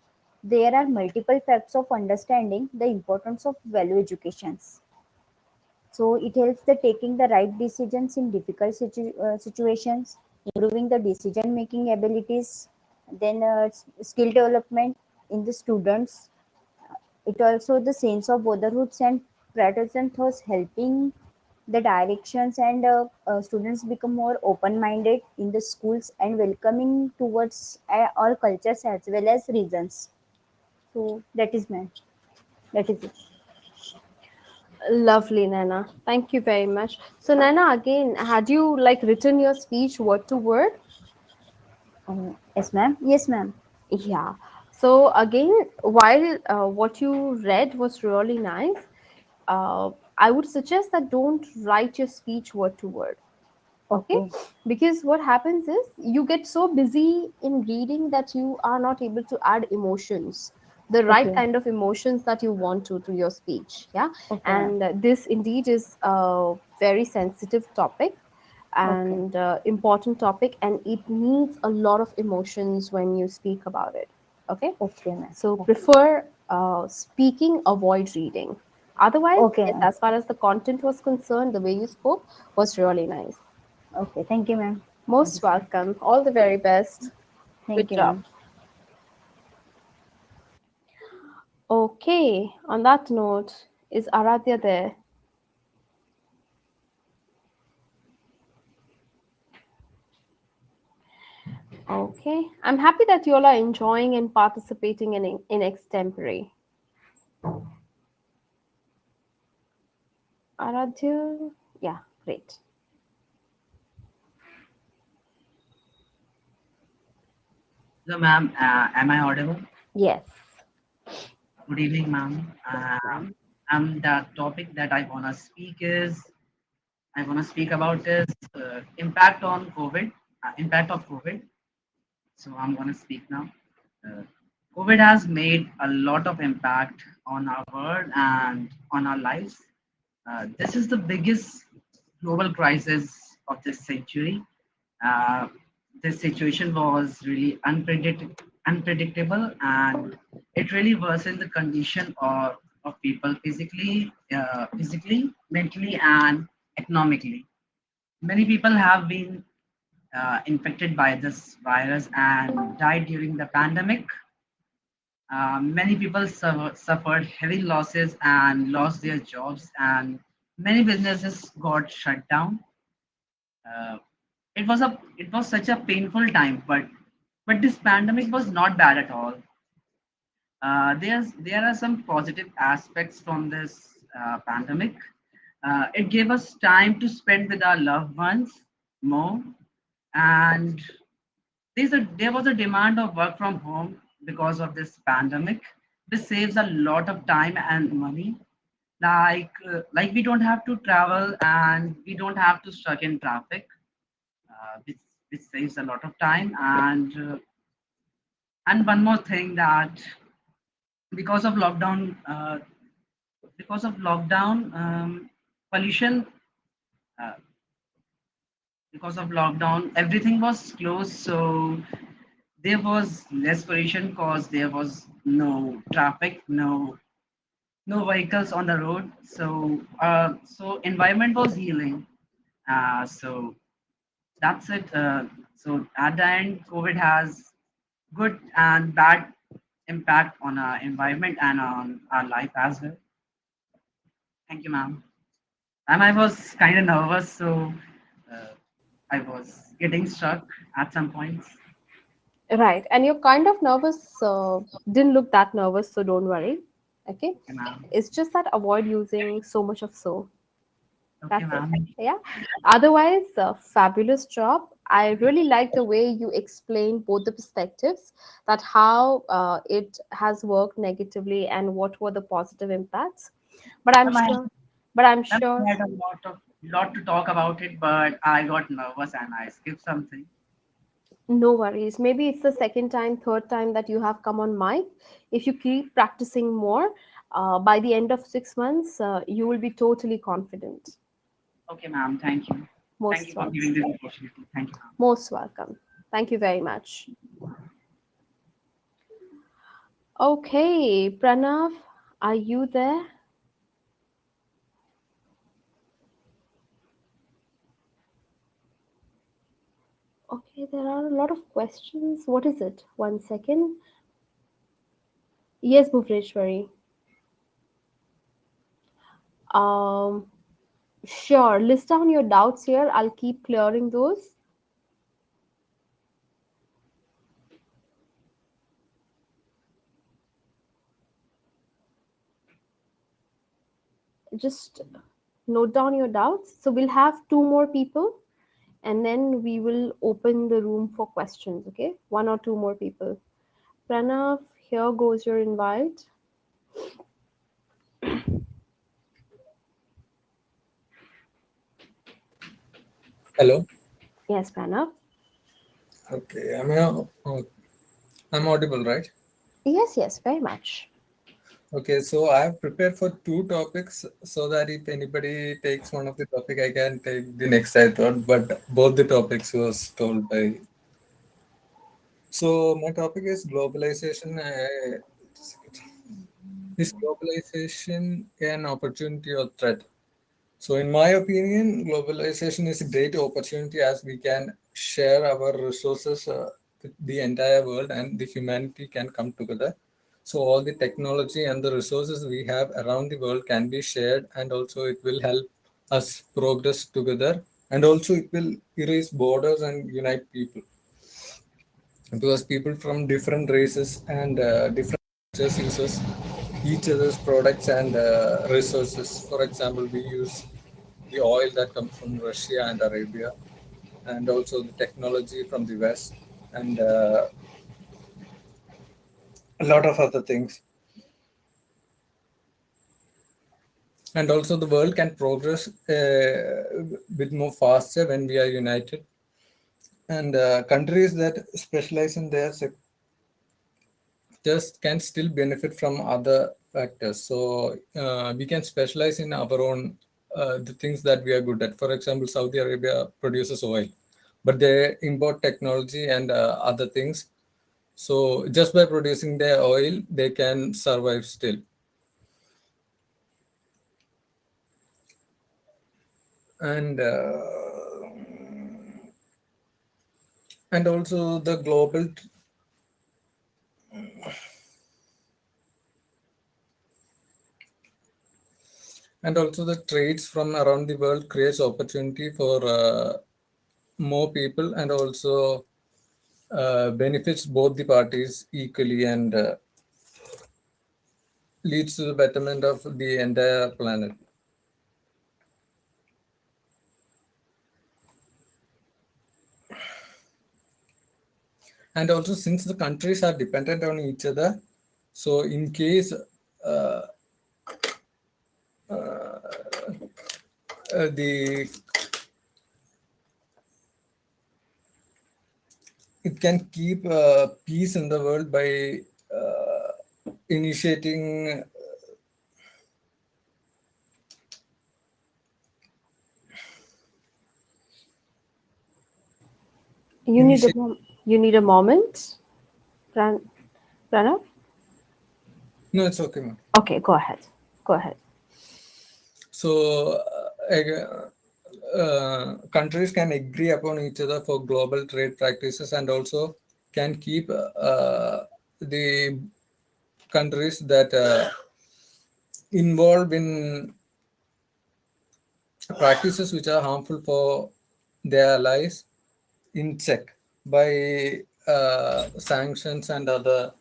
There are multiple facts of understanding the importance of value educations. So it helps the taking the right decisions in difficult situations, improving the decision making abilities, then skill development in the students. It also the sense of brotherhoods and patriotism, thus helping the directions and students become more open-minded in the schools and welcoming towards all cultures as well as regions. So that is it. Lovely, Nana. Thank you very much. So, Nana, again, had you like written your speech word to word? Yes, ma'am. Yes, ma'am. Yeah. So again, while what you read was really nice, I would suggest that don't write your speech word to word. Okay, Okay. because what happens is you get so busy in reading that you are not able to add emotions, the right Okay. kind of emotions that you want to your speech. Yeah. Okay, ma'am. And this indeed is a very sensitive topic Okay. and important topic, and it needs a lot of emotions when you speak about it. Okay, Okay, ma'am. so Okay. prefer speaking, avoid reading. Otherwise, Okay, yes, ma'am. as far as the content was concerned, the way you spoke was really nice. Okay. Thank you, ma'am. Thank you Most so much. welcome. All the very best. Good Thank you, job. ma'am. Okay, on that note, is Aradhya there? Okay, I'm happy that you all are enjoying and participating in Extempore. Aradhya, yeah, great. Hello, ma'am. Am I audible? Yes. Good evening, ma'am. Ma'am. The topic that I want to speak about is impact on COVID, impact of COVID. So I'm going to speak now. Uh, COVID has made a lot of impact on our world and on our lives. This is the biggest global crisis of this century. Uh, this situation was really unpredictable, and it really worsened the condition of people physically, mentally, and economically. Many people have been infected by this virus and died during the pandemic. Many people suffered heavy losses and lost their jobs, and many businesses got shut down. Uh, it was such a painful time, but this pandemic was not bad at all. There are some positive aspects from this pandemic. It gave us time to spend with our loved ones more, and there was a demand of work from home because of this pandemic. This saves a lot of time and money. Like we don't have to travel and we don't have to stuck in traffic, which saves a lot of time. And one more thing that because of lockdown, uh, because of lockdown, pollution. Uh, because of lockdown, everything was closed, so there was less pollution because there was no traffic, no vehicles on the road. So environment was healing. So that's it. So at the end, COVID has good and bad impact on our environment and on our life as well. Thank you, ma'am. And I was kind of nervous, so uh, I was getting stuck at some points. Right. And you're kind of nervous, didn't look that nervous, so don't worry. Okay. Okay, ma'am. It's just that avoid using so much of so. Okay, That's it. ma'am. Yeah. Otherwise, fabulous job. I really like the way you explain both the perspectives, that how it has worked negatively and what were the positive impacts. But I'm Ma'am, I, sure, but I'm ma'am, sure, I had a lot to talk about it, but I got nervous and I skipped something. no worries. Maybe it's the second time, third time that you have come on mic. If you keep practicing more, by the end of 6 months, you will be totally confident. Okay, ma'am. Thank you. Thank you Most for welcome. giving this opportunity. Thank you, ma'am. Most welcome. Thank you very much. Okay, Pranav, are you there? Okay, there are a lot of questions. What is it? One second. Yes, Bhuvneshwari. Um, sure. List down your doubts here. I'll keep clearing those. Just note down your doubts. So we'll have two more people, and then we will open the room for questions. Okay, one or two more people. Pranav, here goes your invite. Hello. Yes, Pranav. Okay. I'm audible, right? Yes, yes, very much. Okay. So I have prepared for two topics so that if anybody takes one of the topic, I can take the next. I thought, but both the topics was told by. So my topic is globalization. Is globalization an opportunity or threat? So, in my opinion, globalization is a great opportunity as we can share our resources with the entire world and the humanity can come together. So, all the technology and the resources we have around the world can be shared, and also it will help us progress together. And also, it will erase borders and unite people because people from different races and different cultures uses each other's products and resources. For example, we use the oil that comes from Russia and Arabia, and also the technology from the West, and a lot of other things. And also, the world can progress with more faster when we are united. And countries that specialize in their just can still benefit from other factors. So we can specialize in our own the things that we are good at. For example, Saudi Arabia produces oil, but they import technology and other things. So just by producing their oil, they can survive still. And and also the global and also the trades from around the world creates opportunity for more people and also benefits both the parties equally and leads to the betterment of the entire planet. And also, since the countries are dependent on each other, so in case uh, the it can keep peace in the world by initiating You need a initiate. you need a moment, Pranav. No, it's okay, ma'am. Okay, go ahead. Go ahead. So countries can agree upon each other for global trade practices and also can keep the countries that involve in practices which are harmful for their lives in check by sanctions and other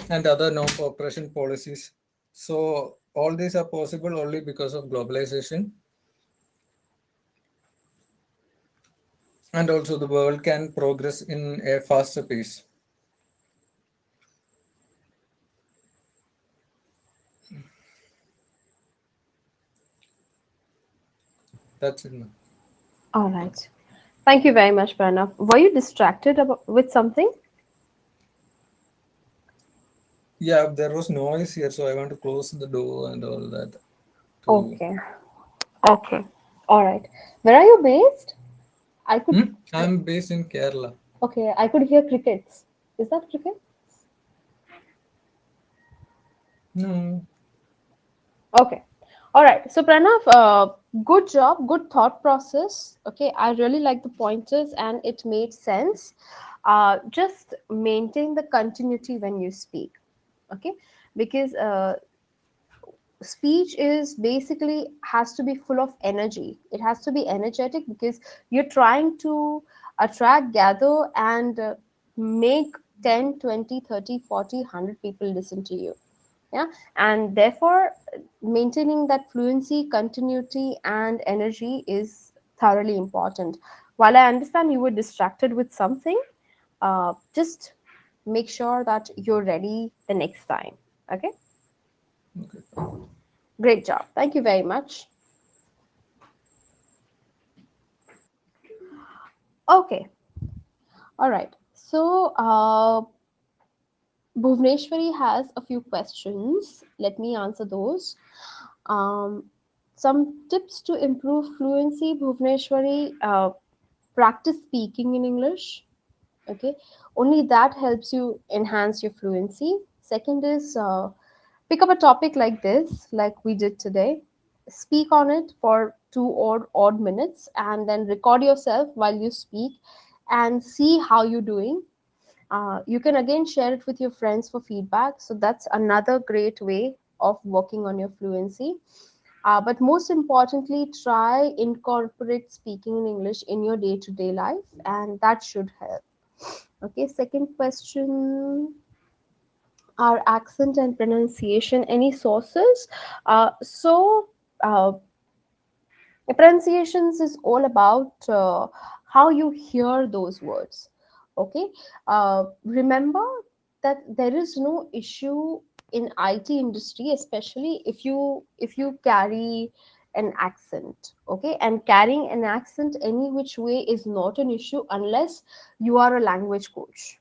non-cooperation policies. So all these are possible only because of globalization, and also the world can progress in a faster pace. That's it, ma'am. All right. Thank you very much, Pranav. Were you distracted with something? Yeah, there was noise here, so I want to close the door and all that. To Okay. Okay. All right. Where are you based? I could. I'm based in Kerala. Okay, I could hear crickets. Is that cricket? No. Okay. All right. So, Pranav, good job, good thought process. Okay, I really like the pointers and it made sense. Just maintain the continuity when you speak. Okay, because speech is basically has to be full of energy. It has to be energetic because you're trying to attract, gather, and make 10, 20, 30, 40, 100 people listen to you. Yeah, and therefore maintaining that fluency, continuity, and energy is thoroughly important. While I understand you were distracted with something, just make sure that you're ready the next time. Okay. Okay. Great job. Thank you very much. Okay. All right. So, Bhuvneshwari has a few questions. Let me answer those. Um, some tips to improve fluency, Bhuvneshwari. Practice speaking in English. Okay, only that helps you enhance your fluency. Second is pick up a topic like this, like we did today. Speak on it for 2 odd minutes, and then record yourself while you speak, and see how you're doing. You can again share it with your friends for feedback. So that's another great way of working on your fluency. But most importantly, try incorporate speaking in English in your day-to-day life, and that should help. Okay, second question: are accent and pronunciation any sources? So, pronunciations is all about how you hear those words. Okay, remember that there is no issue in IT industry, especially if you carry an accent. Okay, and carrying an accent any which way is not an issue unless you are a language coach.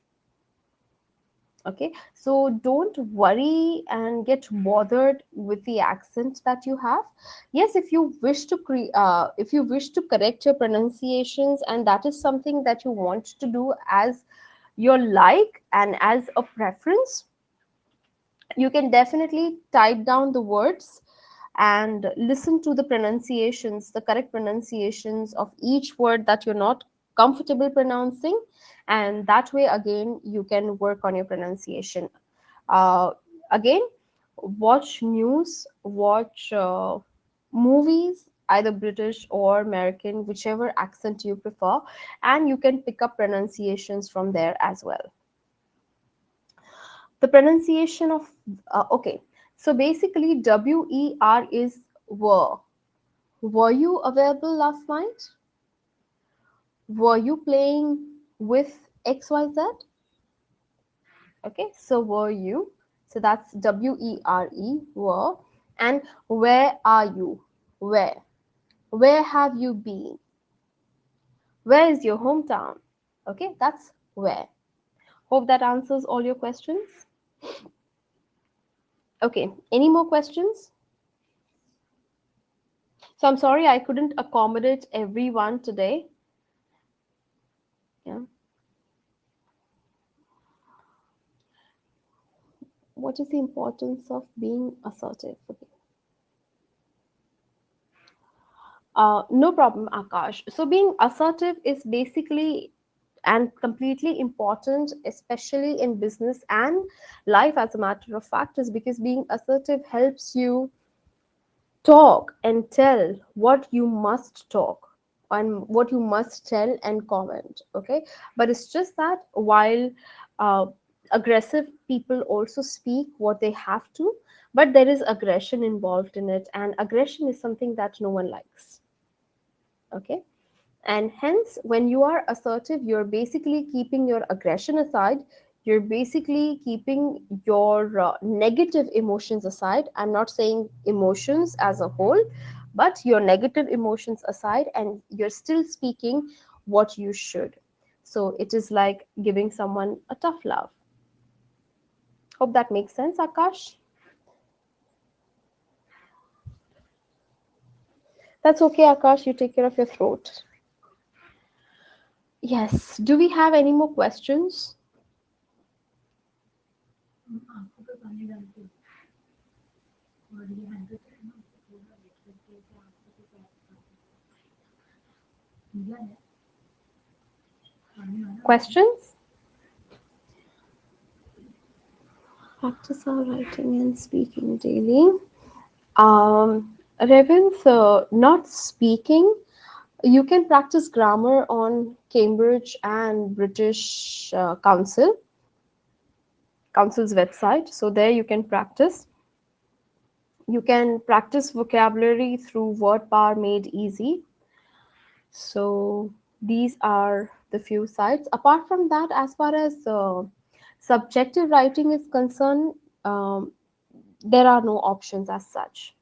Okay, so don't worry and get bothered with the accent that you have. Yes, if you wish to if you wish to correct your pronunciations, and that is something that you want to do as your like and as a preference, you can definitely type down the words and listen to the pronunciations, the correct pronunciations of each word that you're not comfortable pronouncing, and that way again you can work on your pronunciation. Again, watch news, watch movies, either British or American, whichever accent you prefer, and you can pick up pronunciations from there as well. The pronunciation of okay, so basically WER is were. Were you available last night? Were you playing with XYZ? Okay, so were you? So that's WERE, were. And where are you? Where? Where have you been? Where is your hometown? Okay, that's where. Hope that answers all your questions. Okay, any more questions? So I'm sorry I couldn't accommodate everyone today. Yeah. What is the importance of being assertive? Okay. No problem, Akash. So being assertive is basically and completely important, especially in business and life, as a matter of fact, is because being assertive helps you talk and tell what you must talk and what you must tell and comment. Okay, but it's just that while uh, aggressive people also speak what they have to, but there is aggression involved in it, and aggression is something that no one likes. Okay, and hence when you are assertive, you're basically keeping your aggression aside, you're basically keeping your negative emotions aside. I'm not saying emotions as a whole, but your negative emotions aside, and you're still speaking what you should. So it is like giving someone a tough love. Hope that makes sense, Akash. That's okay, Akash, you take care of your throat. Yes, do we have any more questions? Questions? Practice our writing and speaking daily. Revins, not speaking. You can practice grammar on Cambridge and British Council's website. So there you can practice. You can practice vocabulary through Word Power Made Easy. So these are the few sites. Apart from that, as far as subjective writing is concerned, there are no options as such.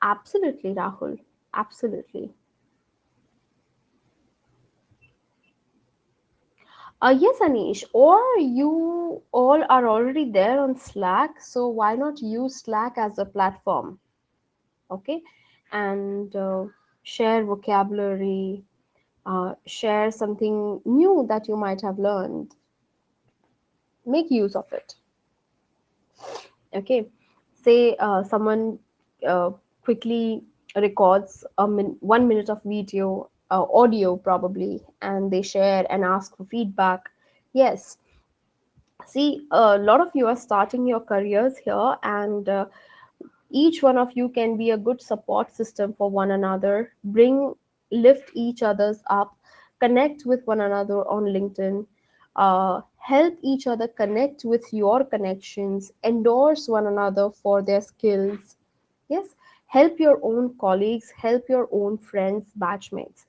Absolutely, Rahul. Absolutely. Yes, Anish. Or you all are already there on Slack, so why not use Slack as a platform? Okay, and share vocabulary, share something new that you might have learned. Make use of it. Okay, say someone uh, quickly records 1 minute of video, audio probably, and they share and ask for feedback. Yes, see, a lot of you are starting your careers here, and each one of you can be a good support system for one another. Lift each others up, connect with one another on LinkedIn, help each other connect with your connections, endorse one another for their skills. Yes, help your own colleagues, help your own friends, batchmates.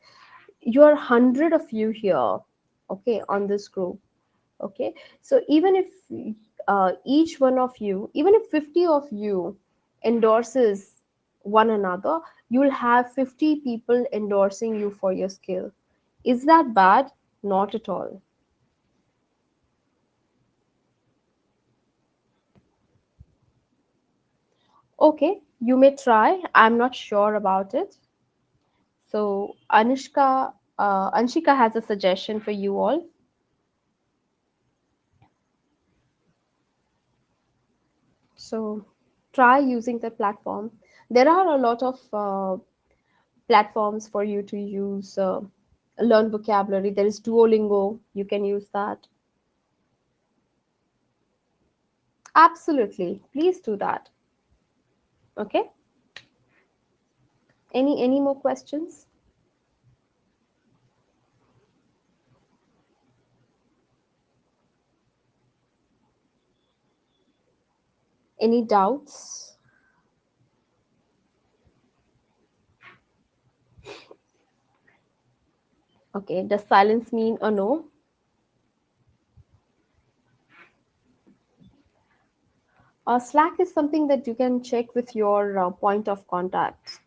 You're 100 of you here, okay, on this group. Okay, so even if each one of you, even if 50 of you endorses one another, you'll have 50 people endorsing you for your skill. Is that bad? Not at all. Okay, you may try. I'm not sure about it. So Anshika has a suggestion for you all. So try using the platform. There are a lot of platforms for you to use, learn vocabulary. There is Duolingo, you can use that. Absolutely, please do that. Okay, any more questions? Any doubts? Okay, does silence mean a no? Slack is something that you can check with your point of contact.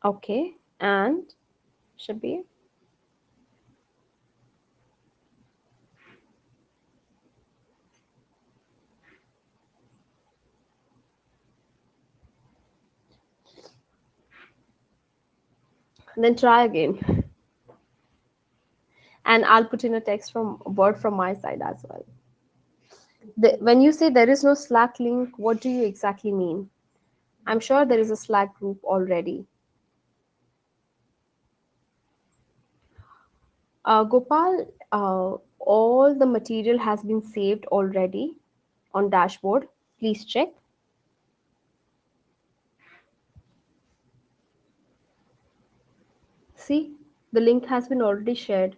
Okay, and Shabir? Then try again. And I'll put in a text from word from my side as well. When you say there is no Slack link, what do you exactly mean? I'm sure there is a Slack group already. Gopal, all the material has been saved already on dashboard. Please check. See, the link has been already shared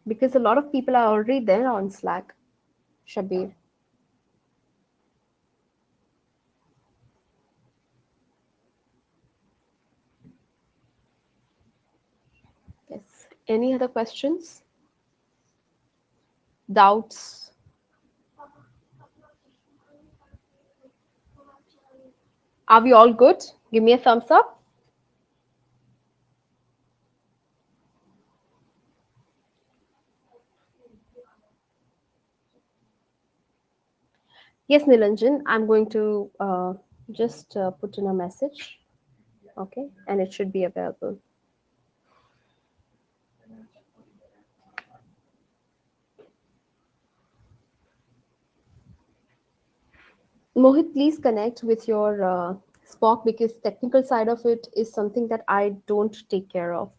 because a lot of people are already there on Slack. Shabir, yes. Any other questions? Doubts? Are we all good? Give me a thumbs up. Yes, Nilanjan, I'm going to just put in a message. Okay, and it should be available. Mohit, please connect with your Spock because technical side of it is something that I don't take care of.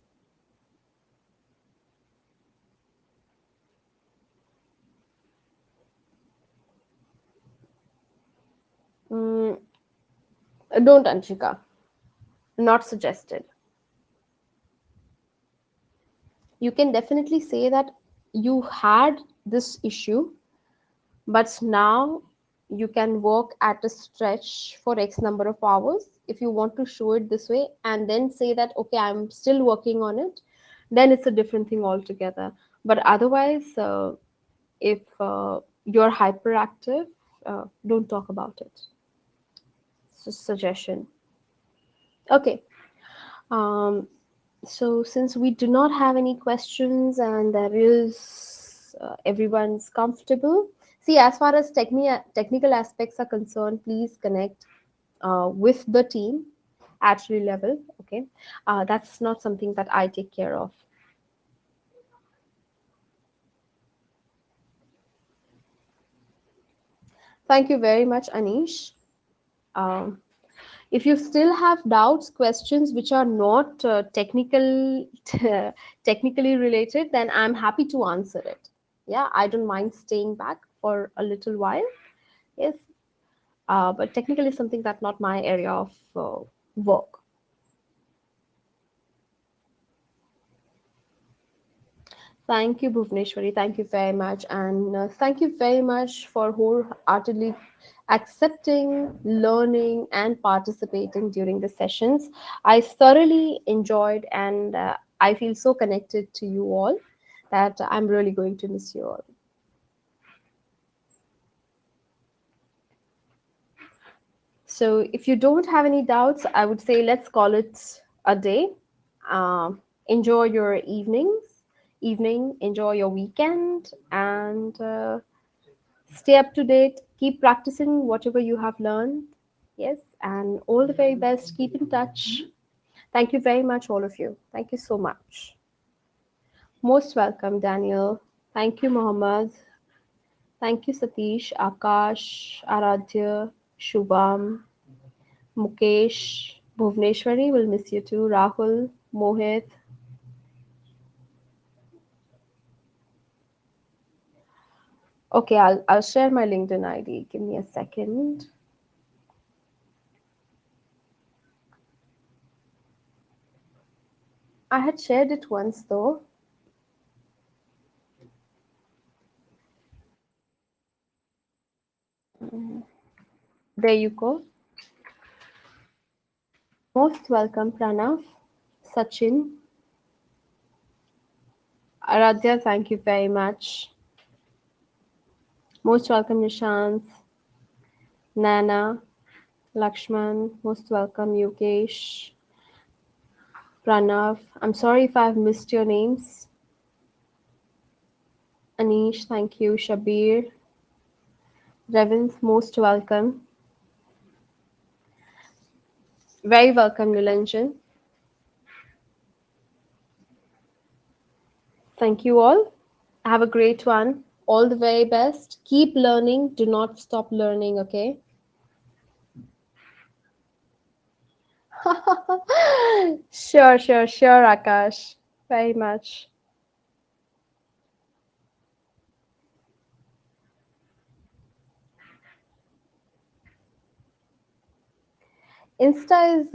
Mm, don't, Anshika. Not suggested. You can definitely say that you had this issue, but now you can work at a stretch for X number of hours if you want to show it this way, and then say that, okay, I'm still working on it. then it's a different thing altogether. But otherwise, if you're hyperactive, don't talk about it. It's a suggestion. Okay. Um, so since we do not have any questions and there is everyone's comfortable, see, as far as technical aspects are concerned, please connect with the team at your level. Okay, that's not something that I take care of. Thank you very much, Anish. Um, if you still have doubts, questions which are not technically related, then I'm happy to answer it. Yeah, I don't mind staying back for a little while. Yes, but technically something that's not my area of work. Thank you, Bhuvneshwari. Thank you very much. And thank you very much for wholeheartedly accepting, learning, and participating during the sessions. I thoroughly enjoyed and I feel so connected to you all that I'm really going to miss you all. So if you don't have any doubts, I would say let's call it a day. Enjoy your evening, enjoy your weekend, and stay up to date. Keep practicing whatever you have learned. Yes, and all the very best. Keep in touch. Thank you very much, all of you. Thank you so much. Most welcome, Daniel. Thank you, Mohammed. Thank you, Satish, Akash, Aradhya, Shubham, Mukesh, Bhuvneshwari will miss you too. Rahul, Mohit. Okay, I'll share my LinkedIn ID. Give me a second. I had shared it once though. There you go. Most welcome, Pranav, Sachin, Aradhya. Thank you very much. Most welcome, Nishant, Nana, Lakshman. Most welcome, Yogesh, Pranav. I'm sorry if I've missed your names. Anish, thank you. Shabir, Revins, most welcome. Very welcome, Nilanjan. Thank you all. Have a great one. All the very best. Keep learning. Do not stop learning, okay? Sure, Akash. Very much. Insta is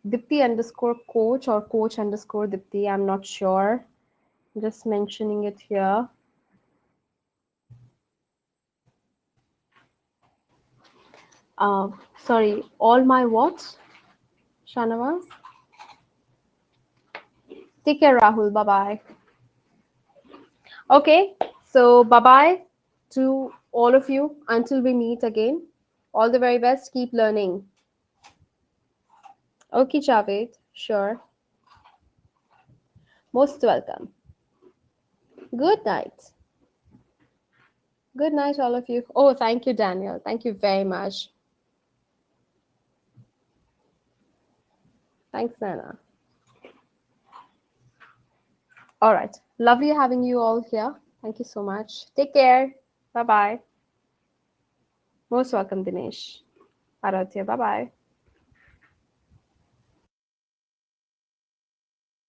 Dipti underscore coach or coach underscore Dipti. I'm not sure. Just mentioning it here. Sorry, all my what? Shanavas? Take care, Rahul. Bye bye. Okay, so bye bye to all of you until we meet again. All the very best. Keep learning. Okay, Javed. Sure. Most welcome. Good night. Good night, all of you. Oh, thank you, Daniel. Thank you very much. Thanks, Nana. All right. Lovely having you all here. Thank you so much. Take care. Bye bye. Most welcome, Dinesh. Aradhya. Bye bye.